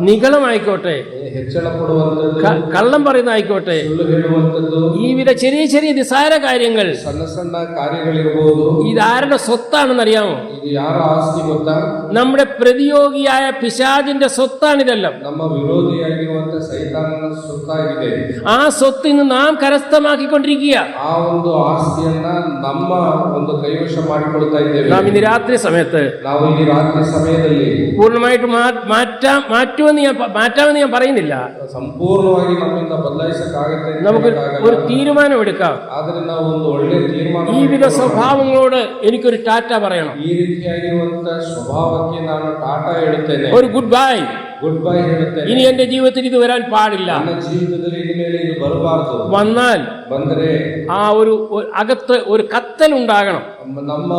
നിഗളമായിക്കോട്ടെ, ಹೆಚ್ಚಳ ಪಡುವಂತದ್ದು, കള്ളം പറയുന്നതായിക്കോട്ടെ, ಸುಳ್ಳು ಹೇಳುವಂತದ್ದು, ഈ വിധ ചെറിയ ചെറിയ നിസ്സാര കാര്യങ്ങൾ ಸಣ್ಣ ಸಣ್ಣ ಕಾರ್ಯಗಳಿರಬಹುದು. ഇതാരുടെ സ്വത്താണെന്നറിയാമോ? ಇದು ಯಾರ ಆಸ್ತಿ ಗೊತ್ತಾ? നമ്മുടെ പ്രതിയോഗിയായ പിശാചിന്റെ സ്വത്താണിതെല്ലാം. ನಮ್ಮ ವಿರೋಧಿಯಾಗಿರುವಂತ ಸೈತಾನನ ಸೊತ್ತಾಗಿದೆ. ആ സ്വത്ത് ഇന്ന് നാം കരസ്ഥമാക്കിക്കൊണ്ടിരിക്കുക. ಆ ಒಂದು ಆಸ್ತಿಯನ್ನ ನಮ್ಮ ಒಂದು ಕೈವಶ ಮಾಡಿಕೊಳ್ತಾ ಇದ್ದೇವೆ. നാം ഇന്ന് രാത്രി സമയത്ത് ನಾವು ಈ ರಾತ್ರಿ ಸಮಯದಲ್ಲಿ പൂർണ്ണമായിട്ട് മാറ്റാമെന്ന് ഞാൻ പറയുന്നില്ല. ಸಂಪೂರ್ಣವಾಗಿ ನಮ್ಮಿಂದ ಬದಲಾಯಿಸಕ್ಕಾಗತ್ತೆ ಅಂತ നമുക്ക് ಹೇಳಕ್ಕಾಗಲ್ಲ. ഒരു തീരുമാനമെടുക്കാം. ಆದ್ರೆ ನಾವು ಒಂದು ಒಳ್ಳೆ ತೀರ್ಮಾನ ഈ വിധ സ്വഭാവങ്ങളോട് എനിക്കൊരു ടാറ്റ പറയണം, ಈ ರೀತಿಯಾಗಿರುವಂತ ಸ್ವಭಾವಕ್ಕೆ ನಾನು ಟಾಟಾ ಹೇಳುತ್ತೇನೆ, ഒരു ഗുഡ് ബൈ. ಗುಡ್ ಬೈ ಹೇಳುತ್ತೇನೆ. ഇനി എന്റെ ജീവിതത്തിൽ ഇത് വരാൻ പാടില്ല. ನನ್ನ ಜೀವಿತದಲ್ಲಿ ಇನ್ಮೇಲೆ ಇದು ಬರಬಾರದು. വന്നാൽ ಬಂದರೆ ആ ഒരു അകത്ത് ഒരു കത്തൽ ഉണ്ടാകണം. ನಮ್ಮ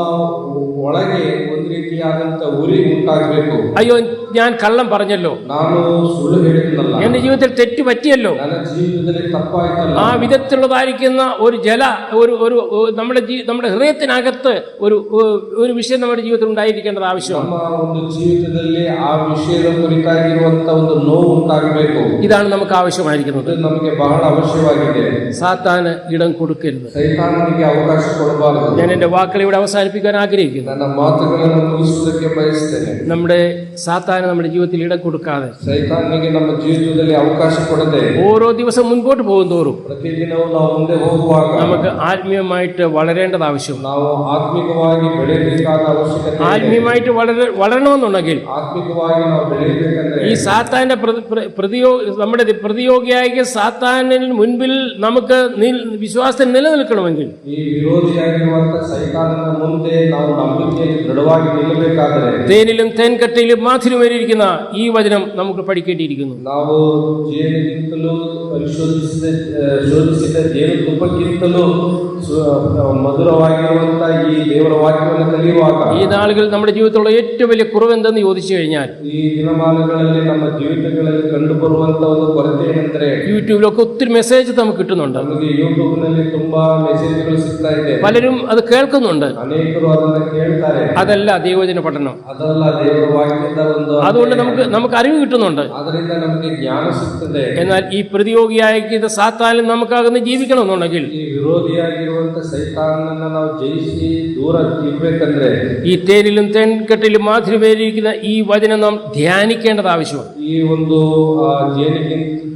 ಒಳಗೆ ಒಂದು ರೀತಿಯಾದಂತ ಉರಿ ಉಂಟಾಗಬೇಕು. അയ്യോ, ഞാൻ കള്ളം പറഞ്ഞല്ലോ, ನಾನು ಸುಳ್ಳು ಹೇಳಿದ್ನಲ್ಲ, എന്റെ ജീവിതത്തിൽ തെറ്റ് പറ്റിയല്ലോ. ನನ್ನ ಜೀವಿತದಲ್ಲಿ ತಪ್ಪಾಯ್ತಲ್ಲ. ആ വിധത്തിലുള്ളതായിരിക്കുന്ന ഒരു നമ്മുടെ ഹൃദയത്തിനകത്ത് ഒരു വിഷയം നമ്മുടെ ജീവിതത്തിൽ ഉണ്ടായിരിക്കേണ്ടത് ആവശ്യമാണ്. ನಮ್ಮ ಒಂದು ಜೀವಿತದಲ್ಲಿ ಆ ವಿಷಯದ ಕುರಿತಾಗಿರುವಂತ ಒಂದು ನೋವು ಉಂಟಾಗಬೇಕು. ഇതാണ് നമുക്ക് ആവശ്യമായിരിക്കുന്നത്. ಇದು ನಮಗೆ ಬಹಳ ಅವಶ್ಯವಾಗಿದೆ. സാത്താന് ഇടം കൊടുക്കരുത്. ಸೈತಾನನಿಗೆ ಅವಕಾಶ ಕೊಡಬಾರದು. ഞാൻ എന്റെ വാക്കുകൾ ഇവിടെ അവസാനിപ്പിക്കാൻ ആഗ്രഹിക്കുന്നു. ನನ್ನ ಮಾತುಗಳನ್ನು ಮುಗಿಸುವುದಕ್ಕೆ ಬಯಸ್ತೇನೆ. നമ്മുടെ സാത്താന് നമ്മുടെ ജീവിതത്തിൽ ഇടം കൊടുക്കാതെ ಸೈತಾನನಿಗೆ ನಮ್ಮ ಜೀವಿತದಲ್ಲಿ ಅವಕಾಶ ಕೊಡದೆ ഓരോ ദിവസം മുൻപോട്ട് പോകും തോറും ಪ್ರತಿದಿನವೂ ನಾವು ಮುಂದೆ ಹೋಗುವಾಗ നമുക്ക് ആത്മീയമായിട്ട് വളരേണ്ടത് ആവശ്യം. ನಾವು ಆತ್ಮಿಕವಾಗಿ ಬೆಳೆಯಬೇಕಾದ ಅವಶ್ಯಕತೆ ಇದೆ. ആത്മീയമായിട്ട് വളരണമെന്നുണ്ടെങ്കിൽ ಆತ್ಮಿಕವಾಗಿ ನಾವು ಬೆಳೆಯಬೇಕಂದ್ರೆ ഈ സാത്താന്റെ നമ്മുടെ പ്രതിയോഗിയായ സാത്താനിന് മുൻപിൽ നമുക്ക് വിശ്വാസത്തിൽ നിലനിൽക്കണമെങ്കിൽ ಈ ವಿರೋಧಿಯಾಗಿರುವಂತ ಸೈತಾನನ ಮುಂದೆ ನಾವು ನಂಬಿಕೆಯಲ್ಲಿ ದೃಢವಾಗಿ ನಿಲ್ಲಬೇಕಾದರೆ തേനിലും തേൻകട്ടയിലും മാധുര്യമേറിയിരിക്കുന്ന ഈ വചനം നമുക്ക് പഠിക്കേണ്ടിയിരിക്കുന്നു. ನಾವು ಜೇನಿಗಿಂತಲೂ ಶೋಧಿಸಿದ ಜೇನುತುಪ್ಪಕ್ಕಿಂತಲೂ ಮಧುರವಾಗಿರುವಂತ ಈ ದೇವರ ವಾಕ್ಯವನ್ನು ಕಲಿಯುವಾಗ ഈ നാളുകളിൽ നമ്മുടെ ജീവിതത്തിലുള്ള ഏറ്റവും വലിയ കുറവെന്തെന്ന് ചോദിച്ചു കഴിഞ്ഞാൽ ಈ ದಿನಮಾನಗಳಲ್ಲಿ ನಮ್ಮ ಜೀವಿತಗಳಲ್ಲಿ ಕಂಡು ಬರುವಂತ ಒಂದು ಕೊರತೆ ಏನೆಂದರೆ യൂട്യൂബിലൊക്കെ ഒത്തിരി മെസ്സേജ് നമുക്ക് കിട്ടുന്നുണ്ട്. ನಮಗೆ ಯೂಟ್ಯೂಬ್ ನಲ್ಲಿ ತುಂಬಾ ಮೆಸೇಜ್ಗಳು ಸಿಗ್ತಾ ಇದೆ. പലരും അത് കേൾക്കുന്നുണ്ട്. ಅನೇಕರು ಅದನ್ನ ಕೇಳ್ತಾರೆ. അതല്ല ദൈവവചന പഠനം. ಅದಲ್ಲ ದೇವರ ವಾಕ್ಯದ ಒಂದು അതുകൊണ്ട് നമുക്ക് അറിവ് കിട്ടുന്നുണ്ട്. ಅದರಿಂದ ನಮಗೆ ಜ್ಞಾನ ಸಿಗ್ತದೆ. എന്നാൽ ഈ പ്രതിയോഗിയായ സാത്താനിൽ നമുക്കകന്ന് ജീവിക്കണമെന്നുണ്ടെങ്കിൽ ಈ ವಿರೋಧಿಯಾಗಿರುವಂತ ಸೈತಾನನ್ನ ನಾವು ಜಯಿಸಿ ದೂರ ಇರ್ಬೇಕಂದ್ರೆ ഈ തേനിലും തേൻകെട്ടിലും മാധുര്യമേറിയിരിക്കുന്ന ഈ വചനം നാം ധ്യാനിക്കേണ്ടത് ആവശ്യമാണ്. ಈ ಒಂದು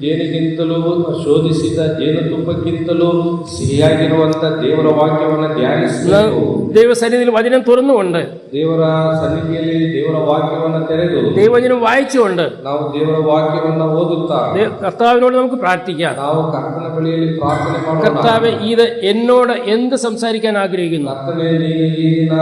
ಜೇನಿಗಿಂತಲೂ ಶೋಧಿಸಿದ ಜೇನುತುಪ್ಪಕ್ಕಿಂತಲೂ ಸಿಹಿಯಾಗಿರುವಂತ ದೇವರ ವಾಕ್ಯವನ್ನು ಧ್ಯಾನಿಸಬೇಕು. ദൈവസന്നിധിയിൽ വചനം തുറന്നുകൊണ്ട് ದೇವರ ಸನ್ನಿಧಿಯಲ್ಲಿ ದೇವರ ವಾಕ್ಯವನ್ನು ತೆರೆದು ദൈവവചനം വായിച്ചുകൊണ്ട് ನಾವು ದೇವರ ವಾಕ್ಯವನ್ನು ಓದುತ್ತಾ കർത്താവിനോട് നമുക്ക് പ്രാർത്ഥിക്കാം. ನಾವು ಕರ್ತನ ಬಳಿಯಲ್ಲಿ ಪ್ರಾರ್ಥನೆ ಮಾಡೋಣ. കർത്താവേ, ഇത് എന്നോട് എന്ത് സംസാരിക്കാൻ ആഗ്രഹിക്കുന്നു? ಕರ್ತನೇ, ನೀನು ಈ ದಿನ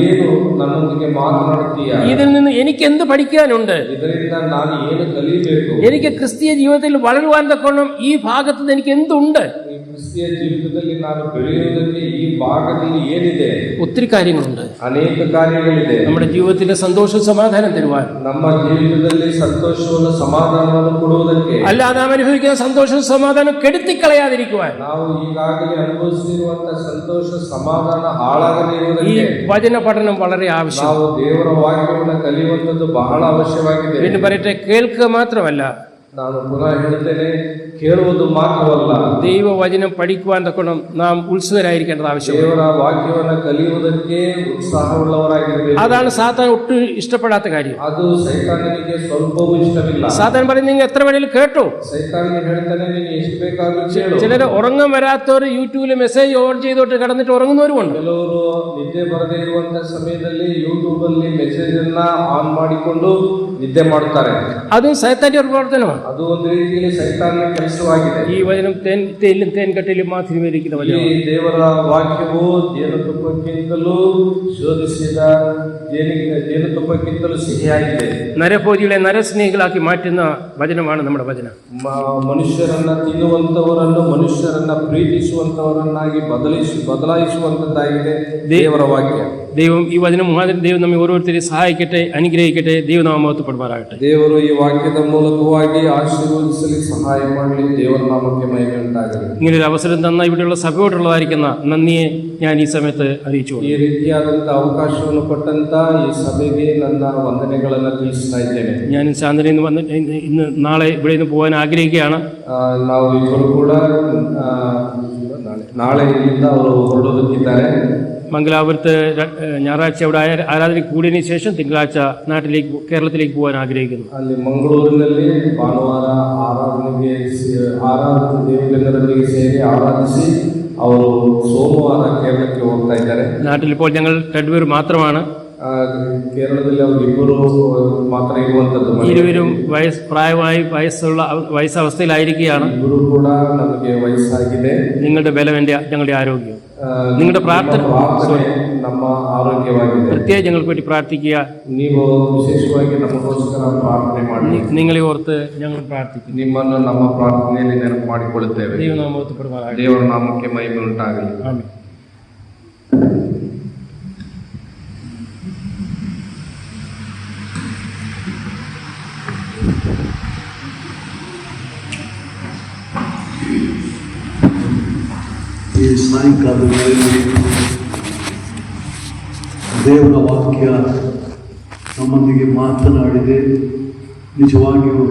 ಏನು ನನ್ನೊಂದಿಗೆ ಮಾತನಾಡುತ್ತೀಯ? ഇതിൽ നിന്ന് എനിക്ക് എന്ത് പഠിക്കാനുണ്ട്? ಇದರಿಂದ ನಾನು ಏನು ಕಲಿಯಬೇಕು? എനിക്ക് ക്രിസ്തീയ ജീവിതത്തിൽ വളരുവാൻ തക്കോണം ഈ ഭാഗത്ത് നിന്ന് എനിക്ക് എന്തുണ്ട്? ಈ ಕ್ರಿಸ್ತಿಯ ಜೀವಿತದಲ್ಲಿ ನಾನು ಬೆಳೆಯುವುದಕ್ಕೆ ಈ ಭಾಗದಲ್ಲಿ ಏನಿದೆ? ഒത്തിരി കാര്യങ്ങളുണ്ട്. ಅನೇಕ ಕಾರ್ಯಗಳಿದೆ. നമ്മുടെ ജീവിതത്തിലെ സന്തോഷവും സമാധാനം തരുവാൻ, ನಮ್ಮ ಜೀವಿತದಲ್ಲಿ ಸಂತೋಷವನ್ನು ಸಮಾಧಾನವನ್ನು ಕೊಡುವುದಕ್ಕೆ, അല്ലാതെ നാം അനുഭവിക്കുന്ന സന്തോഷവും സമാധാനം കെടുത്തിക്കളയാതിരിക്കുവാൻ ನಾವು ಈಗಾಗಲೇ ಅನುಭವಿಸಿರುವಂತಹ ಸಂತೋಷ ಸಮಾಧಾನ ಹಾಳಾಗದೇ ഈ ಇರುವುದಕ್ಕೆ വചന പഠനം വളരെ ആവശ്യം. ನಾವು ದೇವರ ವಾಕ್ಯವನ್ನು ಕಲಿಯುವಂಥದ್ದು ಬಹಳ ಅವಶ್ಯವಾಗಿದೆ. വീണ്ടും പറയട്ടെ, കേൾക്കുക മാത്രമല്ല ನಾನು ಪುನಃ ಹೇಳ್ತೇನೆ, ಕೇಳುವುದು ಮಾತ್ರವಲ್ಲ, ദൈവവചനം പഠിക്കുവാൻ തക്കണം നാം ഉത്സുകരായിരിക്കേണ്ടത് ആവശ്യമാണ്. ದೇವರ ವಾಕ್ಯವನ್ನು ಕಲಿಯುವುದಕ್ಕೆ ಉತ್ಸಾಹವುಳ್ಳವರಾಗಿರಬೇಕು. അതാണ് സാത്താൻ ഒട്ടും ഇഷ്ടപ്പെടാത്ത കാര്യം. ಅದು ಸೈತಾನನಿಗೆ ಸ್ವಲ್ಪವೂ ಇಷ್ಟವಿಲ್ಲ. സാത്താൻ പറയും നിങ്ങൾ എത്ര വേണേലും കേട്ടോ. ಸೈತಾನನಿಗೆ ಹೇಳ್ತಾನೆ, ನೀನು ಎಷ್ಟು ಬೇಕಾದ್ರೂ ಕೇಳು. ചിലർ ഉറങ്ങാൻ വരാത്തവർ യൂട്യൂബിൽ മെസ്സേജ് ഓൺ ചെയ്തോട്ട് കിടന്നിട്ട് ഉറങ്ങുന്നവരുമുണ്ട്. ಕೆಲವರು ನಿದ್ದೆ ಬರದೇ ಇರುವಂತಹ ಸಮಯದಲ್ಲಿ ಯೂಟ್ಯೂಬ್ ಅಲ್ಲಿ ಮೆಸೇಜ್ ಅನ್ನ ಆನ್ ಮಾಡಿಕೊಂಡು ನಿದ್ದೆ ಮಾಡುತ್ತಾರೆ. അതും സൈത്താന്റെ ഒരു പ്രവർത്തനമാണ്. ಅದು ಒಂದು ರೀತಿಯಲ್ಲಿ ಸೈತಾನನ ಕೆಲಸವಾಗಿದೆ. ഈ വചനം തേൻകട്ടയിലും മാതിരിയിരിക്കുന്ന ಈ വചനം. ದೇವರ ವಾಕ್ಯವು ಜೇನುತುಪ್ಪಕ್ಕಿಂತಲೂ ಶೋಧಿಸಿದ ಜೇನುತುಪ್ಪಕ್ಕಿಂತಲೂ ಸಿಹಿಯಾಗಿದೆ. നരഭോജികളെ നരസ്നേഹികളാക്കി മാറ്റുന്ന വചനമാണ് നമ്മുടെ വചനം. ಮನುಷ್ಯರನ್ನ ತಿನ್ನುವಂತವರನ್ನು ಮನುಷ್ಯರನ್ನ ಪ್ರೀತಿಸುವಂತವರನ್ನಾಗಿ ಬದಲಾಯಿಸುವಂತದ್ದಾಗಿದೆ ದೇವರ ವಾಕ್ಯ. ദൈവം ഈ വചനം മുഖാന്തരം ദൈവം നമ്മെ ഓരോരുത്തരെയും സഹായിക്കട്ടെ, അനുഗ്രഹിക്കട്ടെ. ദൈവനാമത്വപ്പെടുമാറാകട്ടെ. ದೇವರು ಈ ವಾಕ್ಯದ ಮೂಲಕವಾಗಿ ಆಶೀರ್ವದಿಸಲಿ, ಸಹಾಯ ಮಾಡಲಿ. ದೇವರ ನಾಮಕ್ಕೆ ಮಹಿಮೆ ಉಂಟಾಗಲಿ. ഇങ്ങനൊരു അവസരം തന്ന ഇവിടെയുള്ള സഭയോടുള്ളതായിരിക്കുന്ന നന്ദിയെ ഞാൻ ഈ സമയത്ത് അറിയിച്ചു. ಈ ರೀತಿಯಾದಂಥ ಅವಕಾಶವನ್ನು ಕೊಟ್ಟಂತ ಈ ಸಭೆಗೆ ನನ್ನ ವಂದನೆಗಳನ್ನು ತಿಳಿಸ್ತಾ ಇದ್ದೇನೆ. ഞാൻ ശാന്തനയിൽ നിന്ന് വന്ന് ഇന്ന് നാളെ ഇവിടെ നിന്ന് പോകാൻ ആഗ്രഹിക്കുകയാണ്. ನಾವು ಇಬ್ಬರು ಕೂಡ ನಾಳೆ ಇಲ್ಲಿಂದ ಅವರು ಹೊರಡೋದಕ್ಕಿದ್ದಾರೆ. മംഗലാപുരത്ത് ഞായറാഴ്ച അവിടെ ആരാധനയ്ക്ക് കൂടിയതിനു ശേഷം തിങ്കളാഴ്ച കേരളത്തിലേക്ക് പോകാൻ ആഗ്രഹിക്കുന്നു. ಅಲ್ಲಿ ಮಂಗಳೂರಿನಲ್ಲಿ ಭಾನುವಾರ ದೇವಗಂಗರೊಂದಿಗೆ ಸೇರಿ ಆರಾಧಿಸಿ ಅವರು ಸೋಮವಾರ ಕೇರಳಕ್ಕೆ ಹೋಗ್ತಾ ಇದ್ದಾರೆ. നാട്ടിൽ ഇപ്പോൾ ഞങ്ങൾ രണ്ടുപേർ മാത്രമാണ്. കേരളത്തിൽ അവർ ഇಬ್ಬರು ಮಾತ್ರ ಇರುವಂತದ್ದು. ഇരുവരും പ്രായമായി വയസ്സാവസ്ഥയിലായിരിക്കുകയാണ്. ಇಬ್ಬರು ಕೂಡ ನಮಗೆ ವಯಸ್ಸಾಗಿದೆ. നിങ്ങളുടെ ബലം ഞങ്ങളുടെ ആരോഗ്യം, നിങ്ങളുടെ പ്രാർത്ഥന ನಮ್ಮ ಆರೋಗ್ಯವಾಗಿದೆ. പ്രത്യേകം ഞങ്ങൾക്ക് വേണ്ടി പ്രാർത്ഥിക്കുക. ನೀವು ವಿಶೇಷವಾಗಿ ನಮಗೋಸ್ಕರ ಪ್ರಾರ್ಥನೆ ಮಾಡಿ. നിങ്ങളെ ഓർത്ത് ഞങ്ങൾ പ്രാർത്ഥിക്കും. ನಿಮ್ಮನ್ನು ನಮ್ಮ ಪ್ರಾರ್ಥನೆಯಲ್ಲಿ ನೆನಪು ಮಾಡಿಕೊಳ್ಳುತ್ತೇವೆ. ದೇವರ ನಾಮಕ್ಕೆ ಮಹಿಮೆ ಉಂಟಾಗಲಿ. ಆಮೆನ್. ಈ ಸಾಯಂಕಾಲದಲ್ಲಿ ದೇವರ ವಾಕ್ಯ ನಮ್ಮೊಂದಿಗೆ ಮಾತನಾಡಿದೆ. ನಿಜವಾಗಿಯೂ